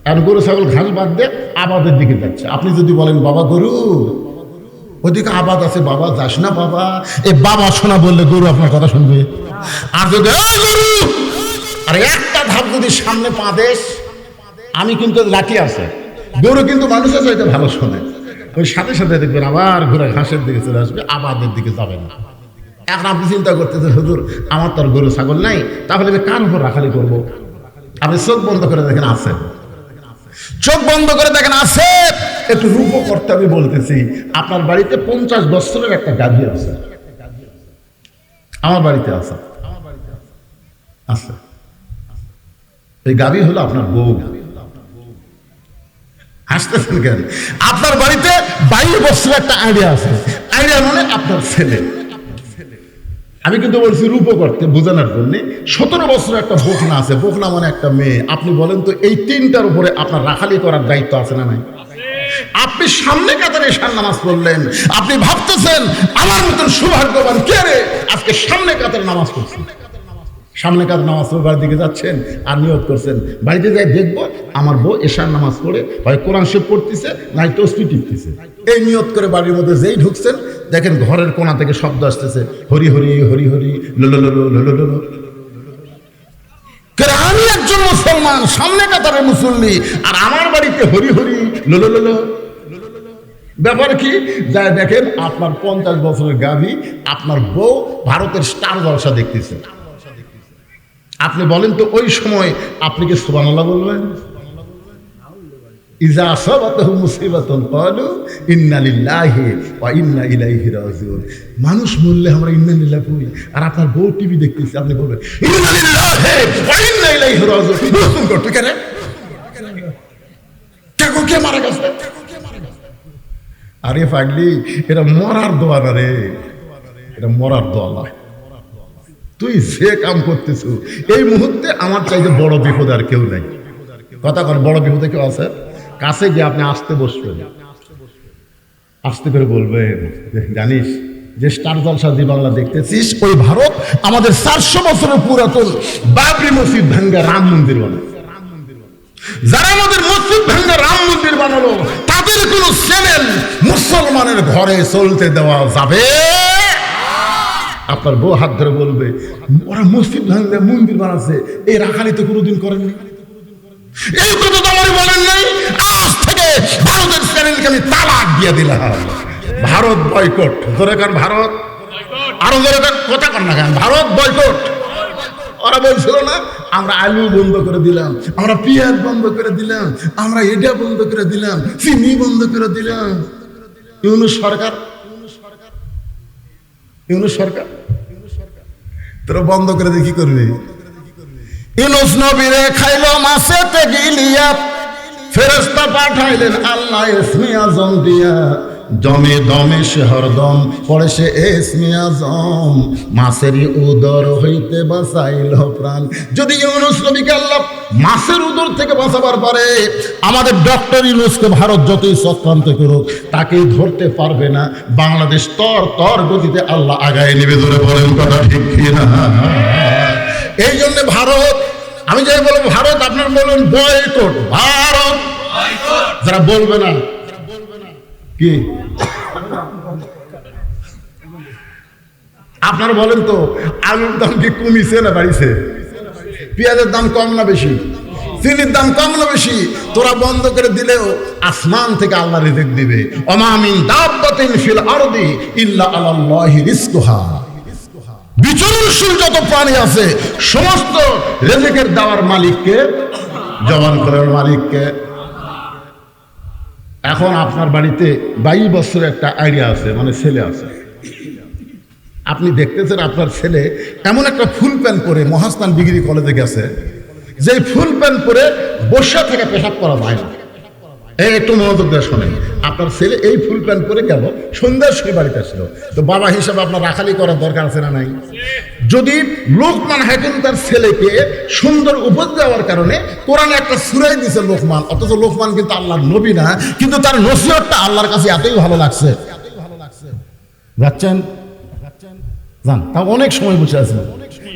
এখন গরু ছাগল ঘাস বাদ দিয়ে আবাদের দিকে যাচ্ছে। আপনি যদি বলেন বাবা গরু ওদিকে আবাদ আছে, বাবা যাস না বাবা, এই বাবা শোনা বললে গরু আপনার কথা শুনবে। আর যদি গরু আর একটা ধাপ যদি সামনে পা দেশ, আমি কিন্তু লাঠি আছে, গরু কিন্তু মানুষের চাইতে ভালো শোনে। ওই সাথে সাথে দেখবেন আবার ঘুরে ঘাসের দিকে চলে আসবে, আবাদের দিকে যাবে না। এখন আপনি চিন্তা করতেছেন হুজুর আমার তো আর গরু ছাগল নাই, তাহলে আমি কার উপর রাখালি করবো? আপনি চোখ বন্ধ করে দেখেন আছে, চোখ বন্ধ করে দেখেন আছে। একটু রূপ করতে আমি বলতেছি, আপনার বাড়িতে 50 বছরের একটা গাভী আছে, আমার বাড়িতে আছে, এই গাভী হলো আপনার বউ। হাসতেছেন কেন? আপনার বাড়িতে 22 বছরের একটা আইডিয়া আছে, আইডিয়া মানে আপনার ছেলে। আমি কিন্তু বলছি রূপ করতে বোঝানোর জন্য। 17 বছরের একটা বকনা আছে, বকনা মানে একটা মেয়ে। আপনি বলেন তো এই 3টার উপরে আপনার রাখালি করার দায়িত্ব আছে না নাই? আপনি সামনে কাতারে এশার নামাজ পড়লেন, আপনি ভাবতেছেন আমার মতন সৌভাগ্যবান কে রে আজকে সামনে কাতারে নামাজ পড়ছেন। সামনে কাতারে নামাজ পড়বার দিকে যাচ্ছেন আর নিয়ত করছেন বাড়িতে যাই দেখবো আমার বউ এশার নামাজ পড়ে হয় কোরআন শরীফ পড়তেছে নাই তসবিহ টিপতেছে। এই নিয়ত করে বাড়ির মধ্যে যেই ঢুকছেন দেখেন ঘরের কোণা থেকে শব্দ আসতেছে হরি হরি হরি হরি লোলো লোলো লোলো লোলো। আমি একজন মুসলমান, সামনে কাতারে মুসল্লি, আর আমার বাড়িতে হরি হরি লোলো লোলো। ব্যাপার কি? যাই দেখেন আপনার 50 বছরের গাভী, আপনার বউ ভারতের স্টার জলসা দেখতেছে। আপনি বলেন তো ওই সময় আপনি কি সুবহানাল্লাহ বলবেন? ইজা আসাবাতাহু মুসিবাতুন ক্বালু ইন্না লিল্লাহি ওয়া ইন্না ইলাইহি রাজিউন। মানুষ বললে আমরা ইন্না লিল্লাহি বলি, আর আপনার বউ টিভি দেখতেছে, আপনি বলবেন ইন্না লিল্লাহি ওয়া ইন্না ইলাইহি রাজিউন। বুঝুন করতে কেন? কে মারা গেছে? আরে পাগলি, এটা মরার দোয়া না রে, এটা মরার দোয়া না। তুই যে কাম করতেছ এই মুহূর্তে আমার চাইতে বড় বিপদ আর কেউ নাই। কথা কর, বড় বিপদে কেউ আছে? কাছে গিয়ে আপনি আসতে বসবেন, আস্তে করে বলবেন জানিস যে স্টার জলসা জি বাংলা দেখতেছিস, ওই ভারত আমাদের 400 বছরের পুরাতন বাবরি মসজিদ ভাঙ্গা রাম মন্দির বানালো। যারা আমাদের মসজিদ ভাঙ্গা রাম মন্দির বানালো তাদের কোন চ্যানেল মুসলমানের ঘরে চলতে দেওয়া যাবে? আপনার বউ হাত ধরে বলবে ওরা মসজিদ ভাঙ্গা মন্দির বানাচ্ছে, এই রাখালি তো কোনোদিন করেননি। এই কথা তো আমার বলেন নাই। আজ থেকে ভারতের চ্যানেলকে আমি তালাক দিয়ে দিলাম। ভারত বয়কট। ধরে কারণ ভারত আরো ধরে কথা কর না কেন, ভারত বয়কট। ওরা বলছিল না আমরা আলু বন্ধ করে দিলাম, আমরা পেঁয়াজ বন্ধ করে দিলাম, আমরা এটা বন্ধ করে দিলাম, চিনি বন্ধ করে দিলাম। ইউনূস সরকার তোরা বন্ধ করে দিয়ে কি করবে? ইউনূস নবীরে খাইলো মাছেতে গিলিয়া, ফেরেশতা পাঠাইলেন আল্লাহ ইসমে আজম দিয়া। দমে দমে সে হরদম পড়ে সে ইসমে আজম, মাছেরই উদর হইতে বাঁচাইল প্রাণ। যদি ইউনূস নবীকে আল্লাহ মাছের উদর থেকে বাঁচাবার পারে, আমাদের ডক্টর ইউনূসকে ভারত যতই চক্রান্ত করুক তাকে ধরতে পারবে না। বাংলাদেশ তর গতিতে আল্লাহ আগায় নেবে। ধরে বলেন কথা ঠিক কিনা? এই জন্য ভারত, আমি যাই বলবো ভারত, আপনার বলবেন বয়কট ভারত। যারা বলবে না কি আপনারা বলেন তো আলুর দাম কি কমিছে না বাড়িছে? পেঁয়াজের দাম কম না বেশি? চিনির দাম কম না বেশি, তোরা বন্ধ করে দিলেও আসমান থেকে আল্লাহ রিজিক দিবে। ওমা মিন দাব্বাতিন ফিল আরদি ইল্লা আলাল্লাহি রিজকুহা। বিচরণশীল যত প্রাণী আছে সমস্ত রিজিকের দেওয়ার মালিককে, জবান করার মালিককে। এখন আপনার বাড়িতে 22 বছরের একটা আইডিয়া আছে, মানে ছেলে আছে। আপনি দেখতেছেন আপনার ছেলে এমন একটা ফুল প্যান্ট পরে মহাস্থান ডিগ্রি কলেজে গেছে, যে ফুল প্যান্ট পরে বসা থেকে পেশাব করা যায় না। একটু মনোযোগ দিয়ে শোনেন, আপনার ছেলে এই ফুল প্যান্ট পরে গেল, সন্ধ্যার সময় বাড়িতে আসলো, তো বাবা হিসাবে আপনার রাখালি করার দরকার আছে না নাই? যদি লোকমান হাকিম তার ছেলেকে সুন্দর উপর দেওয়ার কারণে কোরআনে একটা সূরাই দিয়েছে লোকমান, অথচ লোকমান কিন্তু আল্লাহর নবী না, কিন্তু তার নসিহতটা আল্লাহর কাছে এতই ভালো লাগছে। যাচ্ছেন যান, তাও অনেক সময় বসে আছে,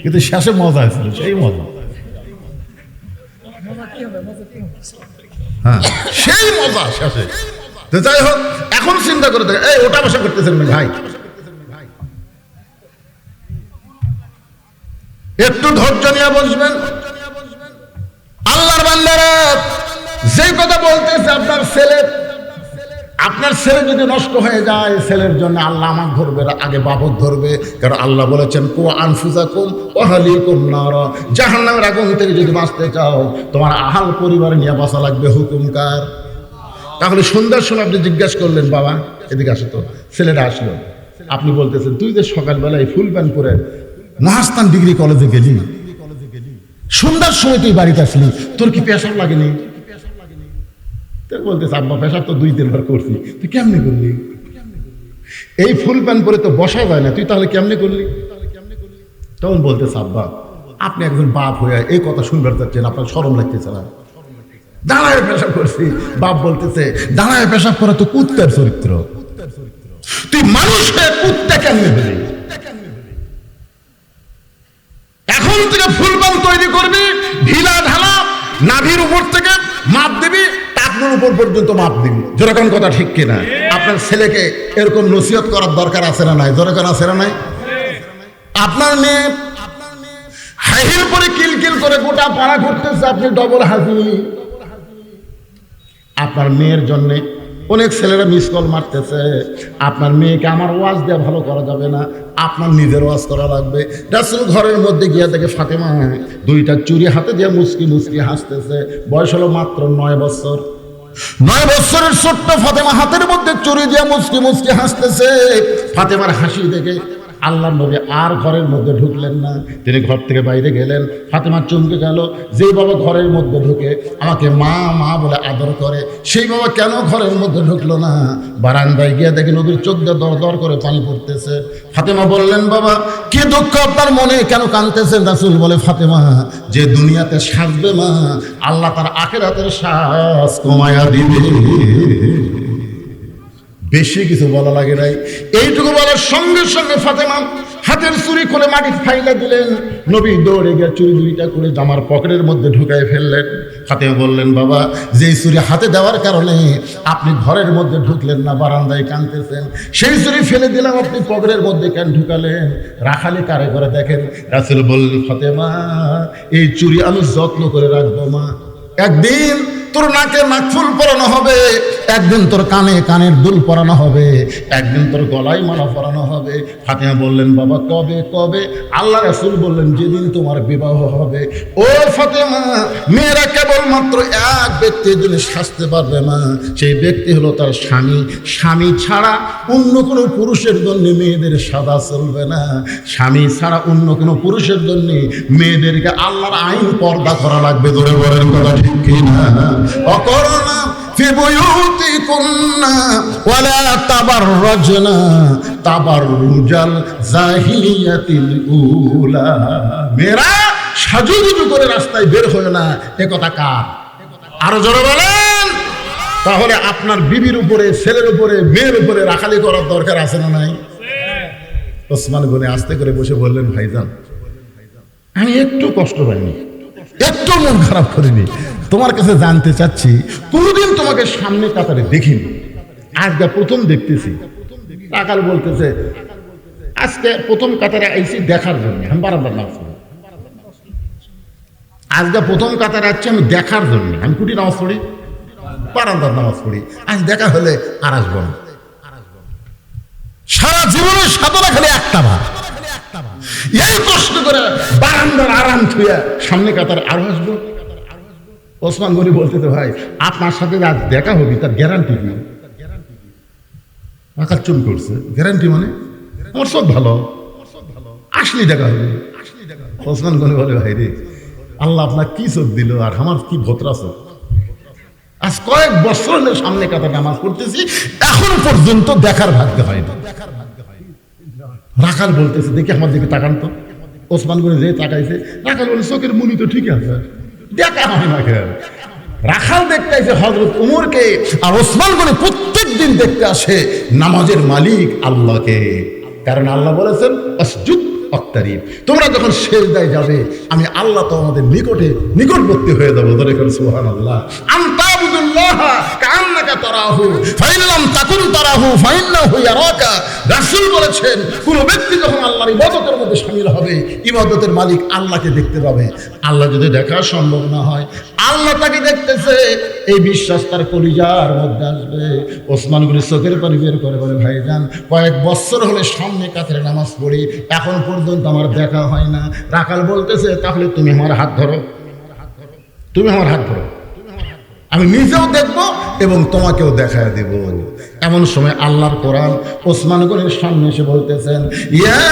কিন্তু শেষে মজা হয়েছিল, সেই মজা, হ্যাঁ সেই মজা শেষে। তো যাই হোক, এখন চিন্তা করে দেখেন, এই ওটা বসা করতেছেন ভাই, একটু ধৈর্য নিয়ে বসবেন। আল্লাহর বান্দারা, যে কথা বলতেছে আপনার ছেলে যদি নষ্ট হয়ে যায়, ছেলের জন্য আল্লাহ আমাকে ধরবে, আগে বাবক ধরবে। কারণ আল্লাহ বলেছেন কু আনফুসাকুম ওয়া আহলিকুম নারা, জাহান্নামের আগুন থেকে যদি বাঁচতে চাও তোমার আহাল পরিবার নিয়ে বাঁচা লাগবে। হুকুম কার? তাহলে সন্ধ্যার সময় আপনি জিজ্ঞাসা করলেন, বাবা এদিকে আসো তো, ছেলেটা আসলো, আপনি বলতেছেন তুই যে সকালবেলায় ফুল প্যান্ট পরে মহাস্থান ডিগ্রি কলেজে গেলি, সন্ধ্যার সময় তুই বাড়িতে আসলি, তোর কি পেশাব লাগেনি? বলতেছে আব্বা পেশাব তো 2-3 বার করছি। তুই কেমনি করলি? এই ফুল প্যান্ট পরে তো বসা যায় না, তুই তাহলে কেমনি করলি? তখন বলতেছে আব্বা আপনি একজন বাপ হয়ে এই কথা শুনবার চাচ্ছেন, আপনার শরম লাগতেছে না? দাঁড়ায় পেশাব করছি। বাপ বলতেছে দাঁড়ায় পেশাব করা তো কুত্তার চরিত্র, তুই মানুষ হয়ে কুত্তা কেমনে হলি? এখন থেকে ফুল প্যান্ট তৈরি করবি, ঢিলা ঢালা, নাভির উপর থেকে মাপ দিবি, টাকনুর উপর পর্যন্ত মাপ দিবি। যেরকম কথা ঠিক কিনা? আপনার ছেলেকে এরকম নসিহত করার দরকার আছে না নাই? যেরকম আছে না নাই? আপনার মেয়ে হাইহিল পরে কিলকিল করে গোটা পাড়া ঘুরতেছে, আপনি ডবল হাজি। আপনার মেয়ের জন্য অনেক ছেলেরা মিস কল মারতেছে। আপনার মেয়েকে আমার ওয়াজ দিয়ে ভালো করা যাবে না, আপনার নিজের ওয়াজ করা লাগবে। রাসূল ঘরের মধ্যে গিয়ে দেখে ফাতেমা 2টা চুড়ি হাতে দিয়ে মুচকি মুচকি হাসতেছে। বয়স হলো মাত্র 9 বছর। 9 বছরের ছোট্ট ফাতেমা হাতের মধ্যে চুড়ি দিয়ে মুচকি মুচকি হাসতেছে। ফাতেমার হাসি দেখে আল্লাহর নবী আর ঘরের মধ্যে ঢুকলেন না, তিনি ঘর থেকে বাইরে গেলেন। ফাতেমা চমকে গেল, যেই বাবা ঘরের মধ্যে ঢুকে আমাকে মা মা বলে আদর করে, সেই বাবা কেন ঘরের মধ্যে ঢুকলো না? বারান্দায় গিয়ে দেখে নবীর চোখ দিয়ে দর দর করে পানি পড়তেছে। ফাতেমা বললেন বাবা কি দুঃখ আপনার মনে, কেন কাঁদতেছেন? রাসূল বলে ফাতেমা যে দুনিয়াতে সাজবে মা, আল্লাহ তার আখিরাতের সাজ কমায়া দিবে। বেশি কিছু বলা লাগে নাই, এইটুকু বলার সঙ্গে সঙ্গে ফাতেমা হাতের চুরি খুলে মাটি ফাইলা দিলেন। নবী দৌড়ে গিয়ে চুরি 2টা করে জামার পকেটের মধ্যে ঢুকাই ফেললেন। ফাতেমা বললেন বাবা যেই চুরি হাতে দেওয়ার কারণে আপনি ঘরের মধ্যে ঢুকলেন না, বারান্দায় কাঁদতেছেন, সেই চুরি ফেলে দিলাম, আপনি পকেটের মধ্যে কেন ঢুকালেন? রাখালি কারে করে দেখেন। রাসূল বললেন ফাতেমা এই চুরি আমি যত্ন করে রাখবো মা, একদিন তোর নাকে নাকফুল পরানো হবে, একদিন তোর কানে কানের দুল পরানো হবে, একদিন তোর গলায় মালা পরানো হবে। ফাতেমা বললেন বাবা কবে কবে? আল্লাহ রাসূল বললেন যেদিন তোমার বিবাহ হবে। ও ফাতেমা মেয়েরা কেবলমাত্র এক ব্যক্তির জন্য সাজতে পারবে না, সেই ব্যক্তি হলো তার স্বামী। স্বামী ছাড়া অন্য কোনো পুরুষের জন্য মেয়েদের সাদা চলবে না, স্বামী ছাড়া অন্য কোনো পুরুষের জন্য মেয়েদেরকে আল্লাহর আইন পর্দা করা লাগবে। ধরে বলেন কথা ঠিক কিনা? অকরনা ফি বুয়ুতিকুন্না ওয়ালা তাবাররাজনা তাবাররুজাল জাহিলিয়াতিল উলা। মেয়েরা সাজুগুজু করে রাস্তায় বের হয় না, এ কথা কার? আরো জোরে বলেন। তাহলে আপনার বিবির উপরে, ছেলের উপরে, মেয়ের উপরে রাখালি করার দরকার আছে না নাই? ওসমান গনি আস্তে করে বসে বললেন ভাইজান আমি একটু কষ্ট পাইনি, একটু মন খারাপ করিনি, তোমার কাছে জানতে চাচ্ছি কোনদিন তোমাকে সামনে কাতারে দেখিনি, আজকে প্রথম দেখতেছি। টাকাল বলতেছে আজকে প্রথম কাতারে আইছি দেখার জন্য, আমি বারান্দার নাম। আজকে প্রথম কাতারে আসছি আমি দেখার জন্য। আমি কুটি নামাজ পড়ি, বারান্দার নামাজ পড়ি, আজ দেখা হলে আর আসবো না। সারা জীবনের সাধনা খালি একটা ভাব, এই কষ্ট করে বারান্দার আরাম ছুঁয়ে সামনে কাতার আরো আসবো। ওসমান গনি বলতে তো ভাই আপনার সাথে আজ দেখা হবে, তার গ্যারান্টি কি? আকাশ চুন করছে, গ্যারান্টি মানে আমার সব ভালো, আসলে দেখা হবে। ওসমান গনি বলে ভাই রে, আল্লাহ আপনার কি চোখ দিল আর আমার কি ভোতরা চোখ। আজ কয়েক বছর হলে সামনে কাতার নামাজ পড়তেছি, এখন পর্যন্ত দেখার ভাগ্য হয়নি। রাখাল বলতেছে দেখি আমার দিকে তাকান তো। ওসমান গনি যে তাকাইছে, রাখাল বলে চোখের মুনি তো ঠিক আছে, দেখা হয় না কেন? রাখাল দেখতে আসে হযরত ওমরকে, আর ওসমান গনি প্রত্যেক দিন দেখতে আসে নামাজের মালিক আল্লাহকে। কারণ আল্লাহ বলেছেন আসজুদ ওয়াক্তারিব, তোমরা যখন সিজদায় যাবে আমি আল্লাহ তোমাদের নিকটবর্তী হয়ে যাবো। ধরে করে সুবহানাল্লাহ। আনতাবুদুল্লাহ কাআন্নাকা তারাহু ফাইন লাম তাকুন তারাহু ফাইন্নাহু ইয়ারাকা। রাসূল বলেছেন কোন ব্যক্তি যখন আল্লাহর ইবাদতের মধ্যে শামিল হবে, ইবাদতের মালিক আল্লাহকে দেখতে পাবে। আল্লাহ যদি দেখা সম্ভব না হয়, আল্লাহ তাকে দেখতেছে, এই বিশ্বাস তার কলিজার মধ্যে আসবে। ওসমান গনি চোখের পানি বের করে বলে ভাইজান কয়েক বছর হলে সামনে কাতারে নামাজ পড়ি, এখন পর্যন্ত আমার দেখা হয় না। রাখাল বলতেছে তাহলে তুমি আমার হাত ধরো, তুমি আমার হাত ধরো, আমি নিজেও দেখবো এবং তোমাকেও দেখায় দেব। এমন সময় আল্লাহর কোরআন ওসমান গনির সামনে এসে বলতেছেন ইয়া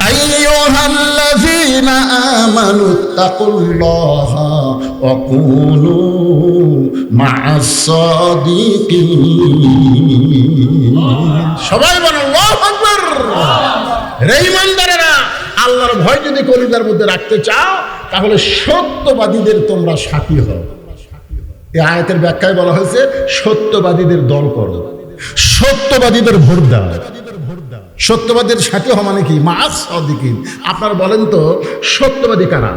আইয়ুহাল্লাযীনা আমানু তাকুল্লাহা ওয়া কুনু মা'আস সাদিকিন। সবাই বলেন আল্লাহু আকবার। রে ঈমানদারেরা, আল্লাহর ভয় যদি কলিজার মধ্যে রাখতে চাও তাহলে সত্যবাদীদের তোমরা সাথী হও। এই আয়াতের ব্যাখ্যায় বলা হয়েছে সত্যবাদীদের দল করো, সত্যবাদীদের ভোট দাও। সত্যবাদীর সাথে হওয়া মানে কি? মা'আস সাদিকিন। আপনারা বলেন তো সত্যবাদী কারা?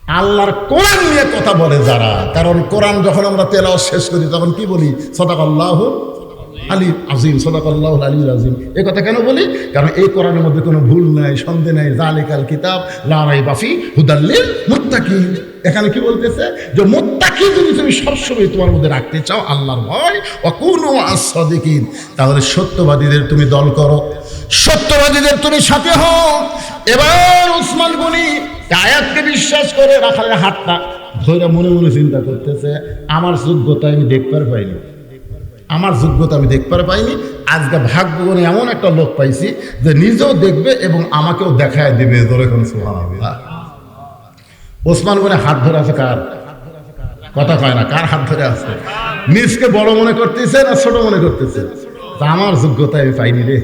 আল্লাহর কোরআন নিয়ে কথা বলে যারা। কারণ কোরআন যখন আমরা তেলাওয়াত শেষ করি তখন কি বলি? সাদাকাল্লাহু আলী আজিম, সাদাকাল্লাহুল আলিয়্যুল আযীম। এই কথা কেন বলি? কারণ এই কোরআনের মধ্যে কোনো ভুল নাই, সন্দেহ নাই। যালিকাল কিতাব লা রাইবা ফি হুদাল লিল মুত্তাকিন। এখানে কি বলতেছে? যে মুত্তাকি যদি তুমি সবসময় তোমার মধ্যে রাখতে চাও আল্লাহর ভয়, ওয়া কুনু আস-সাদিকিন, তাহলে সত্যবাদীদের তুমি দল করো, সত্যবাদীদের তুমি সাথে হও। এবার ওসমান গনি আয়াতকে বিশ্বাস করে রাখালের হাতটা ধরে মনে মনে চিন্তা করতেছে আমার যোগ্যতা আমি দেখতে পাইনি, আমার যোগ্যতা আমি দেখতে পাইনি। আজকে ভাগ্য করে এমন একটা লোক পাইছি যে নিজেও দেখবে এবং আমাকেও দেখায় দেবে। ধরে কোন সুবহানাল্লাহ। ওসমান গনি হাত ধরে আছে কার? কথা কয় না, কার হাত ধরে আছে? নিজকে বড় মনে করতেছে না ছোট মনে করতেছে? তা আমার যোগ্যতা আমি পাইনি রে।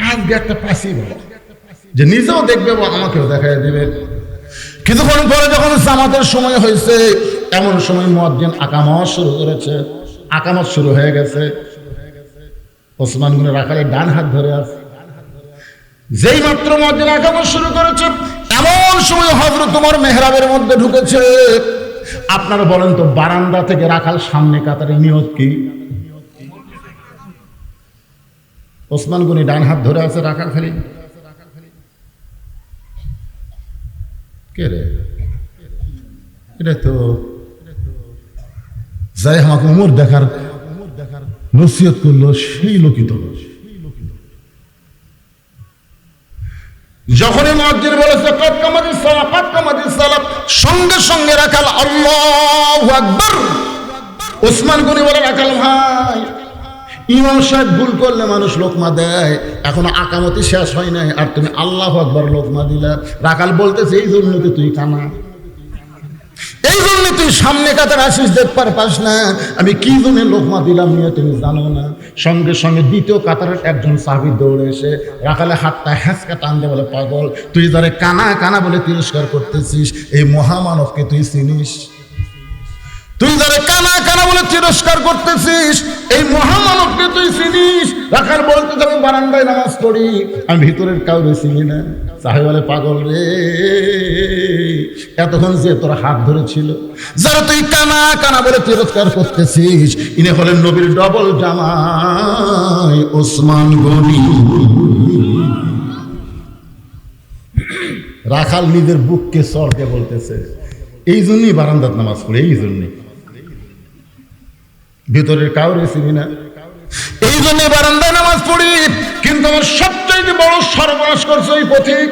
আজকে একটা পাইছি বলো যে নিজেও দেখবে এবং আমাকেও দেখায় দেবে। কিছুক্ষণ পরে যখন জামাতের সময় হয়েছে, এমন সময় মুয়াজ্জিন আকামত শুরু করেছে। আকামত শুরু হয়ে গেছে। ওসমান গনি রাখালের ডান হাত ধরে আছে। যেই মাত্র মুয়াজ্জিন আকামত শুরু করেছে, এমন সময় হযরত ওমর মেহরাবের মধ্যে ঢুকেছে। আপনারা বলেন তো বারান্দা থেকে রাখাল সামনে কাতারে নিয়ত কি? ওসমান গনি ডান হাত ধরে আছে, রাখাল খালি কে রে? এটা তো যাই আমাকে ওমর দেখার নসিহত করলো সেই লোকিত। যখনই মুয়াজ্জিন বলেছে কাদ কামাতিস সালাত, কাদ কামাতিস সালাত, সঙ্গে সঙ্গে রাখাল আল্লাহু আকবার। ওসমান গনি বলে রাখাল ভাই, ইমাম সাহেব ভুল করলে মানুষ লোকমা দেয়, এখনো আকামতি শেষ হয় নাই আর তুমি আল্লাহু আকবার লোকমা দিলা। রাখাল বলতেছে এই জন্য তো তুই কানা, এই জন্য তুই সামনে কাতার আসিস, দেখবার পাস না আমি কি জন্য লোকমা দিলাম নিয়ে তুমি জানো না। সঙ্গে সঙ্গে দ্বিতীয় কাতারের একজন সাহাবী দৌড়ে এসে রাখালে হাতটা হ্যাঁচকা টান দিয়ে বলে পাগল, তুই যারে কানা কানা বলে তিরস্কার করতেছিস এই মহামানবকে তুই চিনিস? তুই যারে কানা কানা বলে তিরস্কার করতেছিস এই মহামানবকে তুই চিনিস? রাখাল বলতে আমি বারান্দায় নামাজ পড়ি, আমি ভিতরের কাউরে চিনি না। সাহেব বলে পাগল রে, এতক্ষণ যে তোর হাত ধরেছিল, যারা তুই কানা কানা বলে তিরস্কার করতেছিস, ইনি হলেন নবীর ডবল জামাই ওসমান গনি। রাখাল নিজের বুককে চড়কে বলতেছে, এই জন্যই বারান্দাত নামাজ পড়ে, এই জন্যই, ভিতরের কাউরে চিনি না, এই জন্যই বারান্দায় নামাজ পড়ি। কিন্তু আমার সবচেয়ে বড় সর্বনাশ করছে ওই পথিক,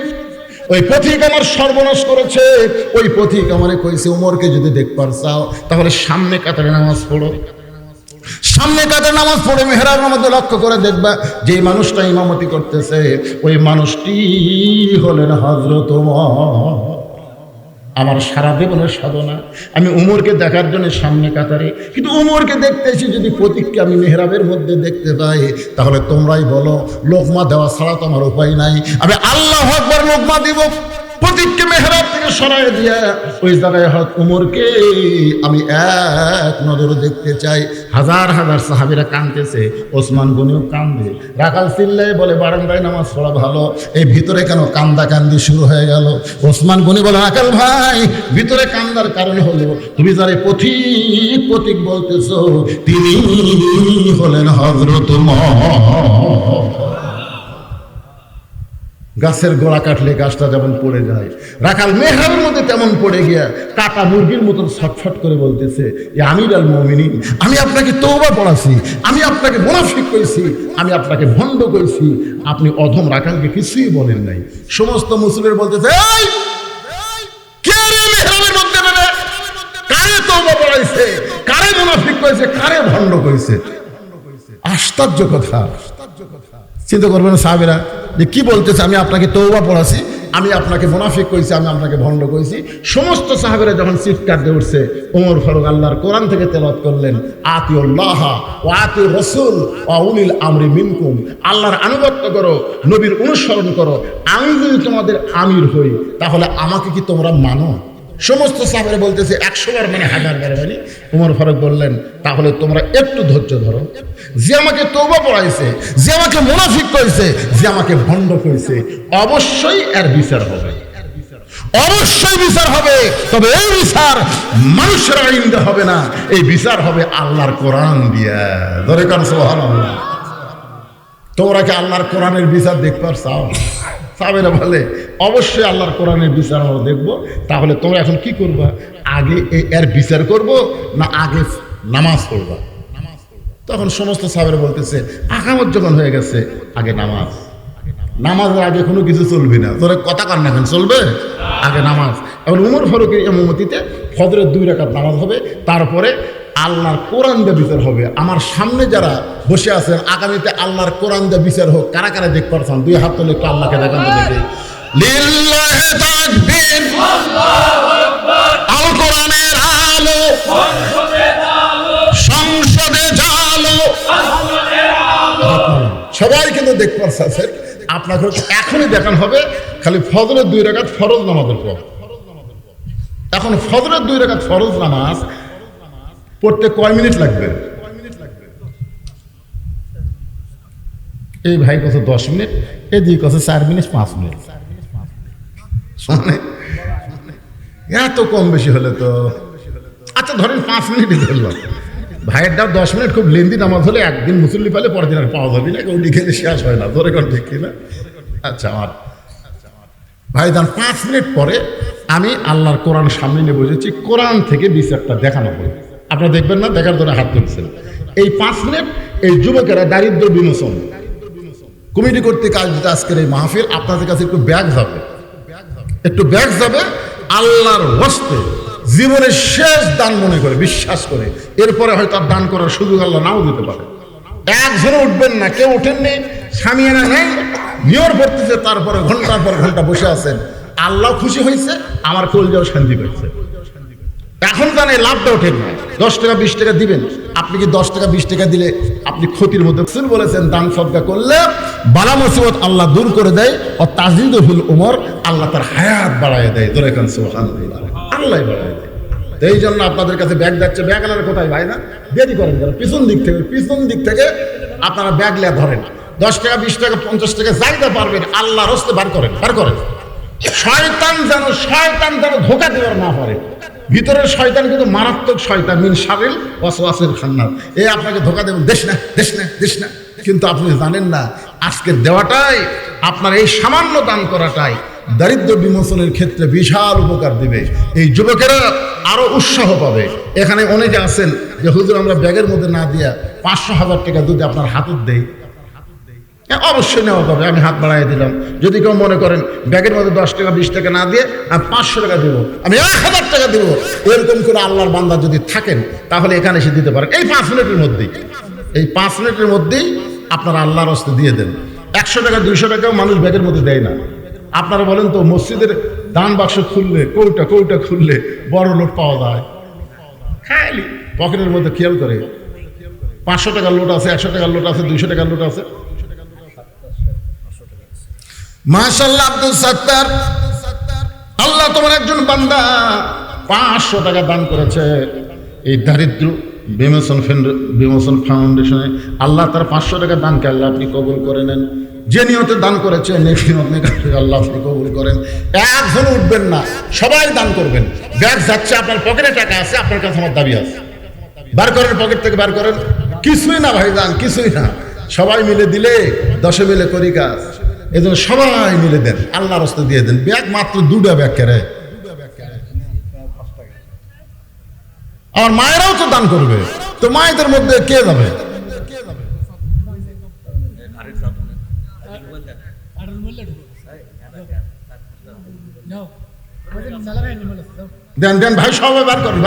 ওই পথিক আমার সর্বনাশ করেছে। ওই পথিক আমারে কইছে, উমরকে যদি দেখবার চাও তাহলে সামনে কাতারে নামাজ পড়ো, সামনে কাতারে নামাজ পড়ে মেহরাবের মধ্যে লক্ষ্য করে দেখবা যে মানুষটা ইমামতি করতেছে ওই মানুষটি হলেন হযরত ওমর। আমার সারা জীবনের সাধনা আমি উমরকে দেখার জন্য সামনে কাতারে, কিন্তু উমরকে দেখতেছি যদি প্রতীককে আমি মেহরাবের মধ্যে দেখতে পাই তাহলে তোমরাই বলো লোকমা দেওয়া ছাড়া তো আমার উপায় নাই, আমি আল্লাহু আকবার লোকমা দিব। প্রতীককে মেহরাব থেকে সরাই দিয়া ওই জায়গায় হযরত উমরকে আমি এক নজরে দেখতে চাই। হাজার হাজার সাহাবীরা কাঁদতেছে, ওসমান গনিও কান্দে, রাখাল চিল্লায় বলে বারান্দায় নামাজ পড়া ভালো, এই ভিতরে কেন কান্দা কান্দি শুরু হয়ে গেল? ওসমান গনি বলে, রাখাল ভাই ভিতরে কান্দার কারণ হলো তুমি যারে পথিক পথিক বলতেছো তিনি হলেন হযরত ওমর। গাছের গোড়া কাটলে গাছটা যেমন পড়ে যায়, রাখাল মেহরাবের মধ্যে তেমন পড়ে গিয়া কাটা মুরগির মতন ছটফট করে বলতেছে, আমির আল মুমিনিন, আমি আপনাকে তওবা পড়াছি, আমি আপনাকে মুনাফিক কইছি, আমি আপনাকে ভণ্ড কইছি, আপনি অধম রাখালকে কিছুই বলেন নাই। সমস্ত মুসলিম বলতেছে, এই কে রে মেহরাবের মধ্যে রে, কারে তওবা পড়াইছে, কারে মুনাফিক কইছে, কারে ভণ্ড কইছে? আশ্চর্য কথা। চিন্তা করবেন সাহাবীরা যে কি বলতেছে, আমি আপনাকে তওবা পড়াছি, আমি আপনাকে মুনাফিক কইছি, আমি আপনাকে ভণ্ড কইছি। সমস্ত সাহাবীরা যখন চিৎকার দিয়ে উঠছে, ওমর ফারুক আল্লাহর কোরআন থেকে তেলাওয়াত করলেন, আতিউল্লাহ ওয়া আতিউর রাসূল ওয়া উলিল আমরি মিনকুম, আল্লাহর আনুগত্য করো, নবীর অনুসরণ করো, আমি যদি তোমাদের আমির হই তাহলে আমাকে কি তোমরা মানো? সমস্ত সাহাবীরা বলতেছে 100 বার মানে 1000 বার মানে। ওমর ফারুক বললেন, তাহলে তোমরা একটু ধৈর্য ধরো, যে আমাকে তওবা পড়াইছে, যে আমাকে মুনাফিক কইছে, যে আমাকে ভণ্ড কইছে, অবশ্যই এর বিচার হবে, অবশ্যই বিচার হবে। তবে এই বিচার মানুষের আইন দিয়ে হবে না, এই বিচার হবে আল্লাহর কোরআন দিয়া। ধরে কান সুবহানাল্লাহ। তোমরা কি আল্লাহর কোরআনের বিচার দেখবার চাও? সাহাবীরা বলে, অবশ্যই আল্লাহর কোরআনের বিচার আমরা দেখবো। তাহলে তোমরা এখন কি করবা? আগে এর বিচার করব না আগে নামাজ পড়বা? তখন সমস্ত সাহাবীরা বলতেছে, আকামত যখন হয়ে গেছে আগে নামাজ, নামাজের আগে কোনো কিছু চলবে না। তোরা কথা কান না, এখন চলবে আগে নামাজ। এখন উমর ফারুকের ইমামতিতে ফজরের 2 রাকাত নামাজ হবে, তারপরে আল্লাহর কোরআন দিয়ে বিচার হবে। আমার সামনে যারা বসে আছেন, আগামীতে আল্লাহর কোরআন দিয়ে বিচার হোক, কারা কারা দেখতে পারছেন? 2 হাত তুলে একটু আল্লাহকে দেখান তো দেখি। লিল্লাহি তাকবীর, আল্লাহু আকবার, আল কোরআনের আলো সংসদে জালো, সবাই কিন্তু দেখতে পারছেন। আপনাকে এখনই দেখান হবে খালি ফজরের 2 রাকাত ফরজ নামাজের পর। এখন ফজরের 2 রাকাত ফরজ নামাজ পড়তে কয় মিনিট লাগবে? এই ভাই কত 10 মিনিট, এদিকে কত 4 মিনিট 5 মিনিট। এত কম বেশি হলে তো আচ্ছা ধরেন 5 মিনিটই ধরলাম। ভাইয়ের দাও 10 মিনিট, খুব লেন্দি নামাজ হলে একদিন মুসল্লি পেলে পরের দিন আর পাওয়া যাবে না, কেউ লিখে শেষ হয় না। ধরে কোন ঠিক কিনা? আচ্ছা আমার ভাই দান 5 মিনিট পরে আমি আল্লাহর কোরআন সামনে নিয়ে বসেছি, কোরআন থেকে বিচারটা দেখানো হবে। আপনারা দেখবেন না, দেখার জন্য হাত তুলছেন। এই 5 মিনিট এই যুবকেরা দারিদ্র বিমোচন কমিটি কর্তৃক আয়োজিত আজকের এই মাহফিল আপনাদের কাছে একটু ব্যাগ যাবে, একটু ব্যাগ যাবে আল্লাহর ওয়াস্তে, জীবনের শেষ দান মনে করে, বিশ্বাস করে। এরপরে হয়তো আর দান করার সুযোগ আল্লাহ নাও দিতে পারে। একজনে উঠবেন না, কেউ উঠেননি, সামিয়ানা নেই, নিয়র পড়তেছে, তারপরে ঘন্টার পর ঘন্টা বসে আছেন। আল্লাহ খুশি হয়েছে, আমার কলজাও শান্তি পেয়েছে। এখন জানে লাভটা ওঠেন না, 10 টাকা 20 টাকা দিবেন। আপনি কি 10 টাকা 20 টাকা দিলে আপনি ক্ষতির মধ্যে? রাসূল বলেছেন, দান সদকা করলে বালা মুসিবত আল্লাহ দূর করে দেয়, ও তাজিদুল উমর, আল্লাহ তার হায়াত বাড়ায় দেয়। ধরে কান সুবহানাল্লাহ, আল্লাহ বাড়ায় দেয়। এই জন্য আপনাদের কাছে ব্যাগ যাচ্ছে, ব্যাগ আনার কোথায় ভাই না দেরি করেন, পিছন দিক থেকে আপনারা ব্যাগ লিয়ে ধরেন। 10 টাকা 20 টাকা 50 টাকা যাইতে পারবেন, আল্লাহর হস্তে বার করেন। শয়তান যেন ধোঁকা দেওয়ার না পারে। ভিতরের শয়তান কিন্তু মারাত্মক শয়তান, মিন শারিল ওয়াসওয়াসিল খান্নাস। আপনাকে ধোঁকা দেবেন, দেশ না। কিন্তু আপনি জানেন না, আজকে দেওয়াটাই আপনার, এই সামান্য দান করাটাই দারিদ্র বিমোচনের ক্ষেত্রে বিশাল উপকার দিবে। এই যুবকেরা আরো উৎসাহ পাবে। এখানে অনেকে আছেন যে হুজুর আমরা ব্যাগের মধ্যে না দিয়া 500,000 টাকা যদি আপনার হাতত দেই, অবশ্যই নেওয়া যাবে, আমি হাত বাড়াই দিলাম। যদি কেউ মনে করেন ব্যাগের মধ্যে 10 টাকা 20 টাকা না দিয়ে আমি 500 টাকা দেবো, আমি 1000 টাকা দেবো, এরকম করে আল্লাহর বান্দা যদি থাকেন তাহলে এখানে এসে দিতে পারেন। এই 5 মিনিটের মধ্যেই, এই 5 মিনিটের মধ্যেই আপনারা আল্লাহর হস্তে দিয়ে দেন। 100 টাকা 200 টাকাও মানুষ ব্যাগের মধ্যে দেয় না। আপনারা বলেন তো মসজিদের দান বাক্স খুললে, কৌটা খুললে বড় লোট পাওয়া যায়? খালি পকেটের মধ্যে খেয়াল করে 500 টাকার লোট আছে, 100 টাকার লোট আছে, 200 টাকার লোট আছে। মাশাআল্লাহ আব্দুল সাত্তার, আল্লাহ তোমার একজন বান্দা 500 টাকা দান করেছে এই দারিদ্র বিমোচন ফাউন্ডেশনে। আল্লাহ তার 500 টাকা দানকে আল্লাহ আপনি কবুল করে নেন। যে নিয়তে দান করেছে আল্লাহ আপনি কবুল করেন। একজন উঠবেন না, সবাই দান করবেন। ব্যাগ যাচ্ছে, আপনার পকেটে টাকা আছে, আপনার কাছে আমার দাবি আছে, বার করেন, পকেট থেকে বার করেন। কিছুই না ভাই দান, কিছুই না, সবাই মিলে দিলে 10 মিলে করি কাজ। এই জন্য সবাই মিলে দেন, আল্লাহর রাস্তা দিয়ে দেন। ব্যাগ মাত্র 2টা ব্যাগ কেড়ে। আমার মায়েরাও তো দান করবে, তো মায়েদের মধ্যে কে যাবে? দেন দেন ভাই, সবাই বার করেন,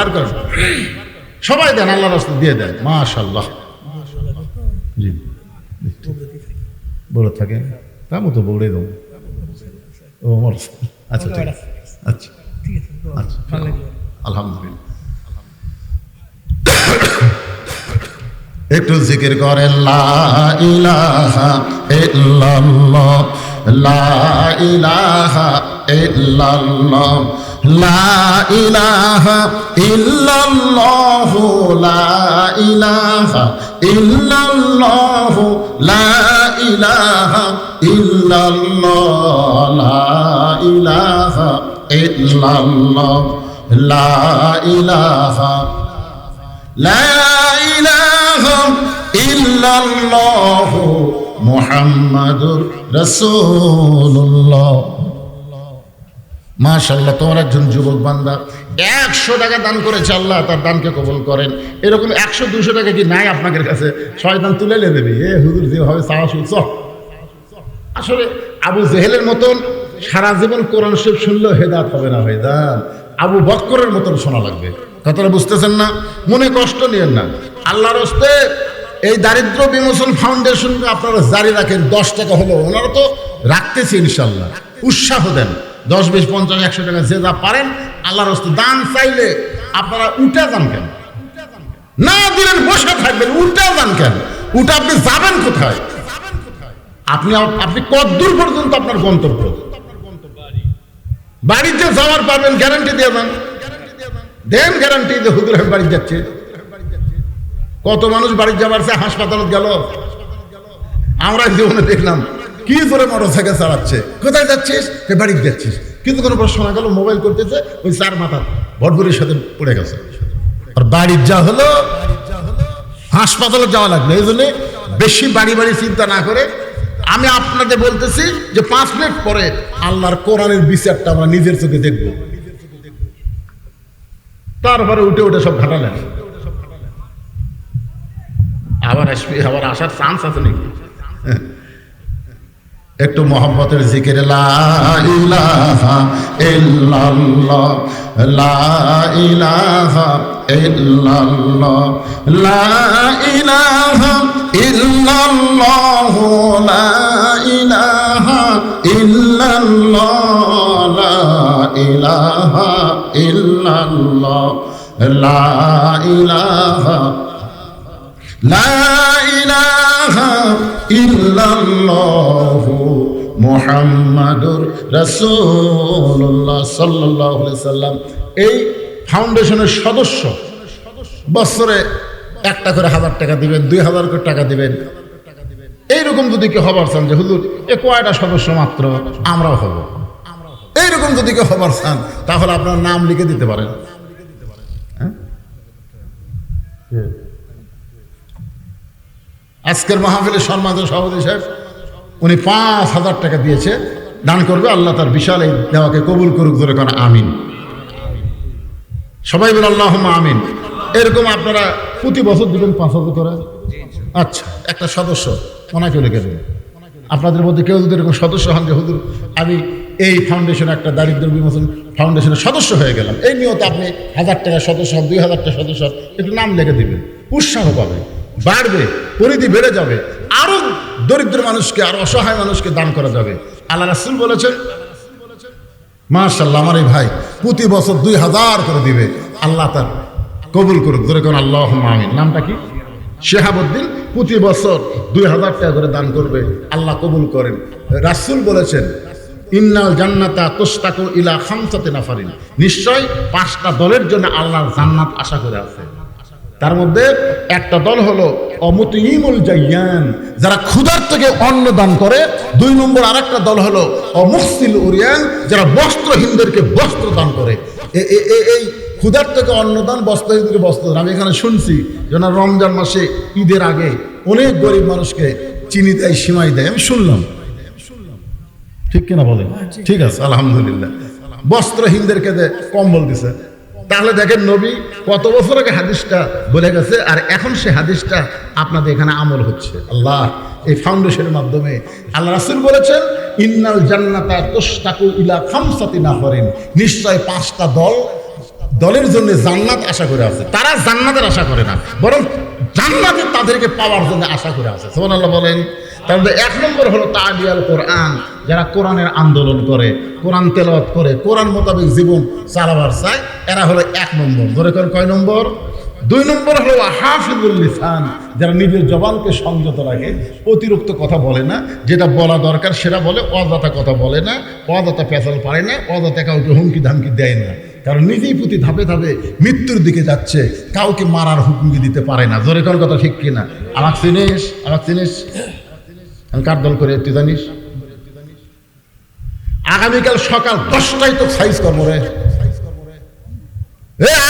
সবাই দেন, আল্লাহর রাস্তা দিয়ে দেন। মাশাআল্লাহ। জি বড় থাকে তার মতো বলে দেবো। ও আমার আচ্ছা ঠিক আছে, আচ্ছা আচ্ছা আলহামদুলিল্লাহ। একটু জিকির করেন লা ইলাহা ইল্লাল্লাহ, লা ইলাহা ইল্লাল্লাহ, লা ইলাহা ইল্লাল্লাহ, লা ইলাহা ইল্লাল্লাহ, লা ইলাহা ইল্লাল্লাহ, লা ইলাহা ইল্লাল্লাহ, লা ইলাহা, লা ইলাহা ইল্লাল্লাহ মুহাম্মাদুর রাসূলুল্লাহ। মাশাআল্লাহ, তোমার একজন যুবক বান্দা 100 টাকা দান করেছে, আল্লাহ তার দানকে কবুল করেন। এরকম 100-200 টাকা কি নাই আপনাদের কাছে? শয়তান তুলে দেবে, এ হুজুর যেভাবে চাওয়া শুনছ। আসলে আবু জেহেলের মতন সারা জীবন কোরআন শরীফ শুনলেও হেদায়েত হবে না ভাই দান, আবু বকরের মতন শোনা লাগবে। কথাটা বুঝতেছেন না? মনে কষ্ট নিয়েন না। আল্লাহর হস্তে এই দারিদ্র বিমোচন ফাউন্ডেশন আপনারা জারি রাখেন। 10 টাকা হলো, ওনারা তো রাখতেছে ইনশাল্লাহ। উৎসাহ দেন, 10, 20, 50, 100 টাকা যে যা পারেন। আল্লাহর হস্তে দান চাইলে আপনারা উঠে যান কেন? না দিলেন বসে থাকবেন, উল্টা যান কেন? উঠে আপনি যাবেন কোথায়? আপনি কতদূর পর্যন্ত আপনার গন্তব্য? বাড়িতে যাওয়ার পারবেন, গ্যারান্টি দিয়ে দেন গ্যারান্টি যে হুজুর আমি বাড়ি যাচ্ছে। কত মানুষ বাড়ি যাবার সে হাসপাতালে গেল, আমরা জীবনে দেখলাম কি করে মোটরসাইকেল চালাচ্ছে। কোথায় যাচ্ছিস? বাড়ি যাচ্ছিস। কিন্তু কোনো প্রশ্ন শোনা গেল মোবাইল করতেছে, ওই 4 মাথা ভটভরির সাথে পড়ে গেছে। আর বাড়ির যা হলো, হাসপাতালে যাওয়া লাগলো। এই জন্য বেশি বাড়ি চিন্তা না করে আমি আপনাদের বলতেছি যে 5 মিনিট পরে আল্লাহর কোরআনের বিচারটা আমরা নিজের চোখে দেখব। তারপরে উঠে সব ঘাটালেন। আবার আসার চান্স আছে নাকি? একটু মোহাম্মতের জিকির লা ইলাহা ইল্লাল্লাহ, লা ইলাহা ইল্লাল্লাহ, লা ইলাহা ইল্লাল্লাহ, লা ইলাহা ইল্লাল্লাহ, লা ইলাহা ইল্লাল্লাহ, লা ইলাহা, লা ইলাহা ইল্লাল্লাহ মুহাম্মাদুর রাসূলুল্লাহ সাল্লাল্লাহু আলাইহি সাল্লাম। এই ফাউন্ডেশনের সদস্য বছরে 1টা করে 1000 টাকা দিবেন, 2000 করে টাকা দিবেন। এইরকম যদি কেউ হবার চান যে হুজুর এ কয়টা সদস্য মাত্র, আমরাও হব, এইরকম যদি কেউ হবার চান তাহলে আপনার নাম লিখে দিতে পারেন। আজকের মাহফিলের সম্মানিত সভাপতি সাহেব উনি 5000 টাকা দিয়েছে। দান করবে, আল্লাহ তার বিশাল এই দেওয়াকে কবুল করুক, ধরে কোন আমিন। সবাই বলে আল্লাহুম্মা আমিন। এরকম আপনারা প্রতি বছর দিবেন 5,000 করে? আচ্ছা, একটা সদস্য ওনাকে লিখে দেবেন। আপনাদের মধ্যে কেউ যদি এরকম সদস্য হন যে হুজুর আমি এই ফাউন্ডেশনে, একটা দারিদ্র বিমোচন ফাউন্ডেশনের সদস্য হয়ে গেলাম, এই নিয়তে আপনি 1000 টাকা সদস্য হন, 2000 টাকা সদস্য হন, একটু নাম লিখে দিবেন, উৎসাহ পাবে, বাড়বে, পরিধি বেড়ে যাবে, আরো দরিদ্র মানুষকে, আরো অসহায় মানুষকে দান করা যাবে। আল্লাহ রাসূল বলেছেন, মাশাআল্লাহ, আমার এই ভাই প্রতি বছর 2000 করে দিবে, আল্লাহ তার কবুল করুক, ধরে কোন আল্লাহুম্মা আমিন। নামটা কি? শেহাবুদ্দিন। প্রতি বছর 2000 টাকা করে দান করবে, আল্লাহ কবুল করেন। রাসূল বলেছেন, ইন্নাল জান্নাতা তুশতাকু ইলা খামসাতি নাফারিন, নিশ্চয় 5টা দলের জন্য আল্লাহর জান্নাত আশা করে আছে। তার মধ্যে একটা দল হলো অমুতিমুল জাইয়ান, যারা ক্ষুধার্তকে অন্ন দান করে। 2 নম্বর আরেকটা দল হলো অমুসিল উরিয়ান, যারা বস্ত্রহীনদেরকে বস্ত্র দান করে। এই ক্ষুধার্তকে অন্নদান, বস্ত্রহীনদেরকে বস্ত্র। আমি এখানে শুনছি যেন রমজান মাসে ঈদের আগে অনেক গরিব মানুষকে চিনি দেয়, সিমাই দেয়, আমি শুনলাম। ঠিক কিনা বলেন? ঠিক আছে, আলহামদুলিল্লাহ। বস্ত্রহীনদেরকে কম্বল দিছে। তাহলে দেখেন নবী কত বছর আগে হাদিসটা বলে গেছে, আর এখন সে হাদিসটা আপনাদের এখানে আমল হচ্ছে। আল্লাহ এই ফাউন্ডেশনের মাধ্যমে আল্লাহ রাসূল বলেছেন, ইন্নাল জান্নাতা তুশতাকু ইলা খামসাতি নাফারিন, নিশ্চয় 5টা দলের জন্য জান্নাত আশা করে আছে। তারা জান্নাতের আশা করে না, বরং জান্নাতে তাদেরকে পাওয়ার জন্য আশা করে আছে। সুবহানাল্লাহ বলেন। তাহলে 1 নম্বর হলো তালিয়াল কোরআন, যারা কোরআনের আন্দোলন করে, কোরআন তেলাওয়াত করে, কোরআন মোতাবেক জীবন চালাবার চায়, এরা হলো 1 নম্বর। ধরে করেন কয় নম্বর? 2 নম্বর হলো হাফিজুল লিসান, যারা নিজের জবানকে সংযত রাখে, অতিরিক্ত কথা বলে না, যেটা বলা দরকার সেটা বলে, অযথা কথা বলে না, অযথা পেঁচাল পারে না, অযথা কাউকে হুমকি ধামকি দেয় না, কারণ নিজেই প্রতি ধাপে ধাপে মৃত্যুর দিকে যাচ্ছে, কাউকে মারার হুমকি দিতে পারে না। জোরে কোন কথা ঠিক কিনা? আমাকে চিনিস? আমাকে চিনিস? আমি কার দল করে তুই জানিস? আগামীকাল সকাল 10টায় তো সাইজ করবো রে,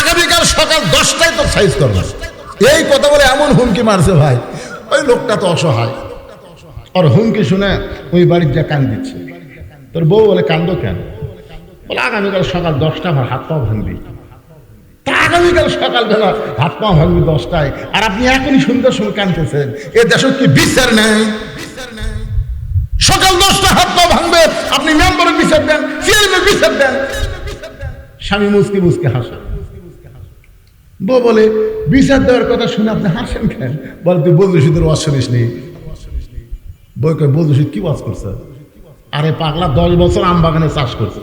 আগামীকাল সকাল 10টায় তো সাইজ করবো। এই কথা বলে এমন হুমকি মারছে ভাই, ওই লোকটা তো অসহায়। আর হুমকি শুনে ওই বাড়ির যা কান দিচ্ছে। তোর বউ বলে, কান্দো কেন? বলে, আগামীকাল সকাল 10টা আমার হাত পাও ভাঙবি। তা আগামীকাল সকালবেলা হাত পাও ভাঙবি 10টায়, আর আপনি এখনই সুন্দর শুনে কানতেছেন। এ দেশ কি বিচার নেই? সকাল 10টা হাত পা ভাঙবে, আপনি মেম্বারের বিচার দেন, চেয়ারম্যানের বিচার দেন। স্বামী মুসকি মুসকি হাসে। বউ বলে, বিচার দেওয়ার কথা শুনে আপনি হাসেন কেন? বলে, তুই বদরশিদের ওয়াজ শুনিস নি? বই কয়, বদরশিদ কি ওয়াজ করছে? আরে পাগলা, 10 বছর আম বাগানে চাষ করছে,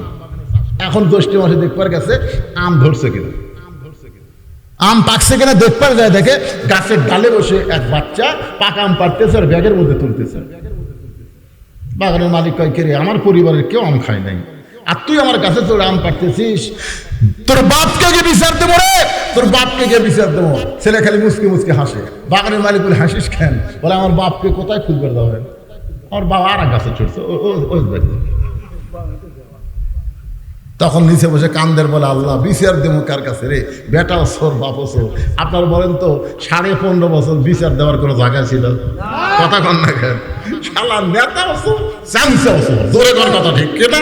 এখন জ্যৈষ্ঠ মাসে দেখবার গেছে আম ধরছে কিনা, আম পাকছে কিনা দেখবার যায়, দেখে গাছের ডালে বসে এক বাচ্চা পাকা আম পাড়তেছে আর ব্যাগের মধ্যে তুলতেছে। বাগানের মালিক কয়, কে রে, আমার পরিবারের কেউ আম খায় নাই, আর তুই আমার কাছে চলে আম পাড়তেছিস, তোর বাপকে গিয়ে বিচার দেবো রে, তোর বাপকে গিয়ে বিচার দেবো। ছেলে খালি মুসকে মুসকে হাসে। বাগানের মালিক বলে, হাসিস কেন? বলে, আমার বাপকে কোথায় খুঁজবে যাবেন? আমার বাবা আর এক গাছে চড়ছে, তখন নিচে বসে কান্দের, বলে, আল্লাহ বিচার দেবো কার কাছে রে? বেটা সোর, বাপ সোর। আপনার বলেন তো 15.5 বছর বিচার দেওয়ার কোনো জায়গা ছিল? কথা কন না কেন? শালা নেতা সোর, চামচা সোর। জোরে কর কথা ঠিক কিনা?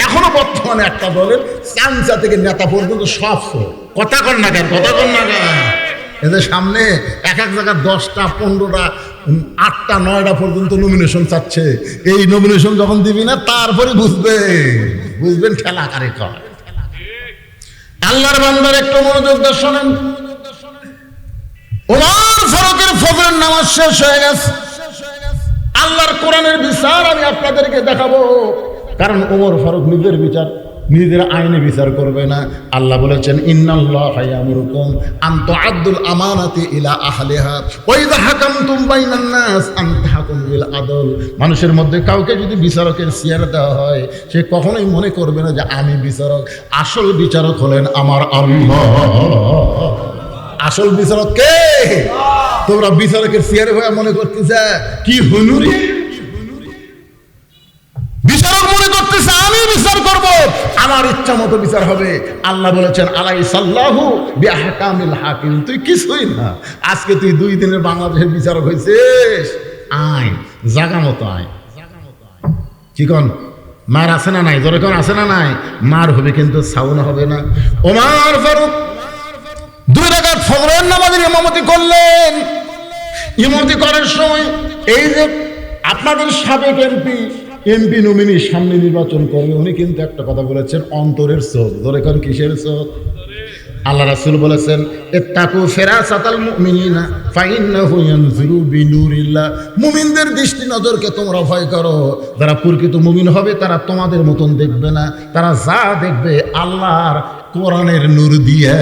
এখনো বর্তমানে একটা দলের চামচা থেকে নেতা পর্যন্ত সব সোর। কথা কন না কেন? কথা কন না কেন? এদের সামনে এক জায়গায় 10টা 15টা 8টা 9টা পর্যন্ত নমিনেশন চাচ্ছে। এই নমিনেশন যখন দিবি না, তারপরে বুঝবেন খেলা কারে কর। আল্লাহর বান্দার একটু মনোযোগ দিয়ে শোনেন। ওমর ফারুকের ফজরের নামাজ শেষ হয়ে গেছে। আল্লাহর কোরআনের বিচার আমি আপনাদেরকে দেখাবো, কারণ ওমর ফারুক নিজের বিচার, নিজের আইনে বিচার করবে না। আল্লাহ বলেছেন, ইন্নাল্লাহা ইয়ামুরুকুম আন তুআদ্দুল আমানাতি ইলা আহলিহা ওয়া ইযা হাকামতুম বাইনান নাস আন তাহকুমু বিল আদল। মানুষের মধ্যে কাউকে যদি বিচারকের চেয়ার দেওয়া হয়, সে কখনোই মনে করবে না যে আমি বিচারক। আসল বিচারক হলেন আমার আল্লাহ। আসল বিচারক কে? তোমরা বিচারকের চেয়ারে হয়ে মনে করতেছে কি হুনুরি, বিচারক মনে করতেছে আমি বিচার করব, আমার ইচ্ছা মতো বিচার হবে। আল্লাহ বলেছেন, আলাইসাল্লাহু বিআহকামিল হাকিম। তুই কিছুই না, আজকে তুই 2 দিনের বাংলাদেশের বিচারক হয়েছিস। আইন জাগা মতো আইন, কি কন? মার আছে না নাই? যেরকম আছে না নাই? মার হবে কিন্তু সাউন্ড হবে না। ওমর ফারুক 2 রাকাত ফজরের নামাজের ইমামতি করলেন। ইমামতি করার সময় এই যে আপনাদের সাবেক এমপি নমিনি সামনে নির্বাচন করবে, উনি কিন্তু একটা কথা বলেছেন, অন্তরের চোখ। যেরকম কিসের চোখ? আল্লাহ রাসূল বলেছেন, ইত্তাকু ফিরাসাতাল মুমিনিনা ফাইন্নাহু ইয়ানজুরু বিনুরিল্লাহ। মুমিনদের দৃষ্টি নজরকে তোমরা ভয় করো। যারা প্রকৃত মুমিন হবে তারা তোমাদের মতন দেখবে না, তারা যা দেখবে আল্লাহর কোরআনের নূর দিয়ে।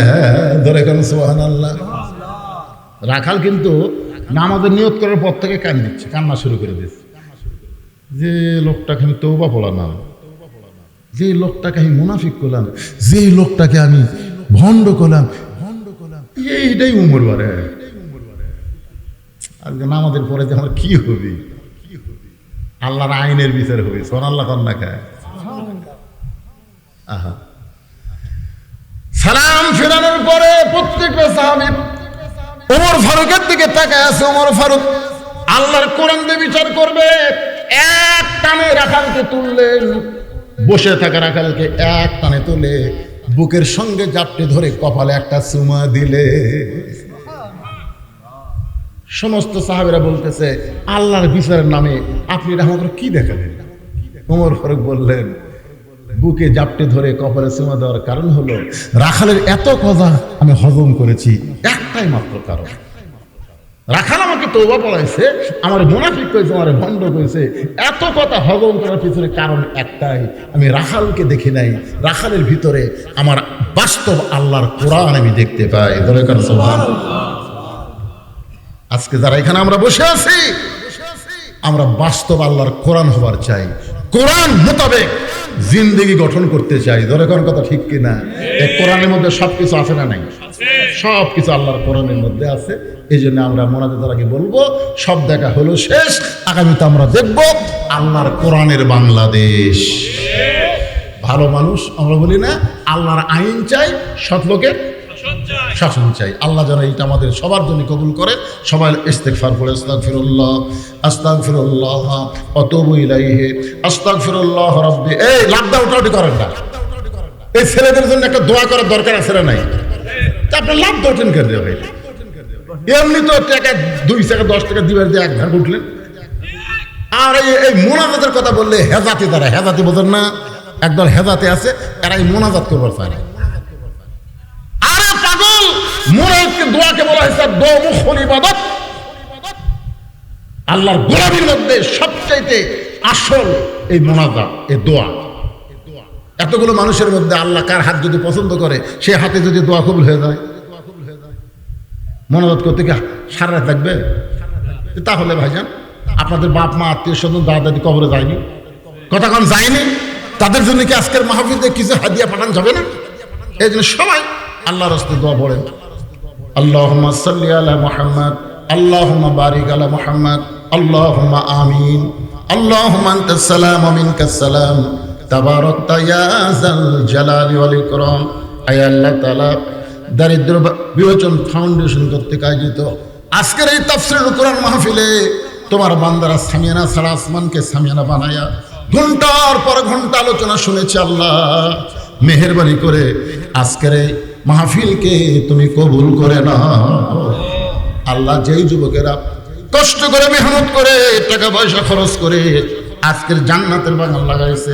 ধরে কেন সুবহানাল্লাহ। রাখাল কিন্তু নামাজের নিয়ত করার পর থেকে কান্না শুরু করে দিচ্ছে, যে লোকটাকে আমি তওবা পড়ালাম, যে লোকটাকে আমি মুনাফিক করলাম, যে লোকটাকে আমি ভণ্ড করলাম, এইটাই উমর বারে। আজকে নামাজের পরে যে আমার কি হবে? আল্লাহর আইনের বিচার হবে। সোনাল্লাহ কন্যা খায়। আহা, সালাম ফেরানোর পরে প্রত্যেকটা সাহাবী ওমর ফারুকের দিকে তাকায় আছে। ওমর ফারুক আল্লাহর কোরআন দিয়ে বিচার করবে। এক টানে রাখালকে তুললেন, বসে থাকা রাখালকে এক টানে তুলে বুকের সঙ্গে জাপটে ধরে কপালে একটা চুমা দিলে। সমস্ত সাহাবীরা বলতেছে, আল্লাহর বিচারের নামে আপনি এটা আমাকে কি দেখালেন? ওমর ফারুক বললেন, বুকে জাপটে ধরে কপালে চুমা দেওয়ার কারণ হলো রাখালের এত কথা আমি হজম করেছি, একটাই মাত্র কারণ। রাখাল আমাকে তওবা পড়াইছে, আমার মুনাফিক কইছে, আমার ভণ্ড কইছে, এত কথা হজম করার পিছনে কারণ একটাই, আমি রাখালকে দেখি নাই, রাখালের ভিতরে আমার বাস্তব আল্লাহর কোরআন আমি দেখতে পাই। দরকার সুবহানাল্লাহ। আজকে যারা এখানে আমরা বসে আছি, আমরা বাস্তব আল্লাহর কোরআন হবার চাই, কোরআন মোতাবেক জিন্দেগি গঠন করতে চাই। দরকার কথা ঠিক কিনা? এই কোরআনের মধ্যে সবকিছু আছে না নাই? সবকিছু আল্লাহর কোরআনের মধ্যে আছে। এই জন্য আমরা মোনাজাতের আগে বলবো, সব দেখা হলো শেষ, আগামীতে আমরা দেখব আল্লাহর কোরআনের বাংলাদেশ। ভালো মানুষ আমরা বলি না, আল্লাহর আইন চাই, সৎ লোকের শাসন চাই। আল্লাহ যেন এইটা আমাদের সবার জন্য কবুল করে। সবাই ইস্তেগফার পড়ে, আস্তাগফিরুল্লাহ আস্তাগফিরুল্লাহ ওয়া আতুবু ইলাইহি আস্তাগফিরুল্লাহ রাব্বি। এই লাভদা উঠাউটি করেন না। এই ছেলেদের জন্য একটা দোয়া করার দরকার আছে না নাই? আপনি লাভ দর্শন করে দেওয়া ভাই, এমনি তো টাকা 2 টাকা 10 টাকা দিবার দিয়ে এক ঘর উঠলেন। আর এই মোনাজাতের কথা বললে হেজাতি, তারা হেজাতি বোঝেন না, একদল হেজাতে আছে, এরা এই মোনাজাত করবার চায় না। আরে পাগল, মোনাজাতকে দোয়াকে বলা হয়েছে দোমুখুল ইবাদত। আল্লাহর গোলামীর মধ্যে সবচাইতে আসল এই মোনাজাত, এই দোয়া। এতগুলো মানুষের মধ্যে আল্লাহ কার হাত যদি পছন্দ করে, সে হাতে যদি দোয়া কবুল হয়ে যায়, মোনাজাত করতে কি সারা রাত লাগবে? তাহলে ভাইজান, আপনাদের বাপ মা আত্মীয় স্বজন দাদা দাদি কবরে যায়নি, কতক্ষণ যায়নি, তাদের জন্য কি আজকের মাহফিলে কিছু হাদিয়া পাঠানো যাবে না? এই জন্য সবাই আল্লাহর রাস্তায় দোয়া পড়েন। আল্লাহুম্মা সাল্লি আলা মুহাম্মদ, আল্লাহুম্মা বারিক আলা মুহাম্মদ, আল্লাহুম্মা আমিন। আল্লাহুম্মা আনতাস সালাম ওয়া মিনকাস সালাম, তাবারাকতা ইয়া যাল জালালি ওয়াল ইকরাম। আয় আল্লাহ তাআলা, দারিদ্র বিমোচন ফাউন্ডেশন কর্তৃক আয়োজিত আজকের এই তাফসীরুল কোরআন মাহফিলে তোমার বান্দারা সামিয়ানা ছাড়া আসমানকে সামিয়ানা বানায়া ঘন্টার পর ঘন্টা আলোচনা শুনেছে। আল্লাহ মেহেরবানি করে আজকের এই মাহফিলকে তুমি কবুল করে নাও। আল্লাহ, যেই যুবকেরা কষ্ট করে মেহনত করে টাকা পয়সা খরচ করে আজকের জান্নাতের বাগান লাগাইছে,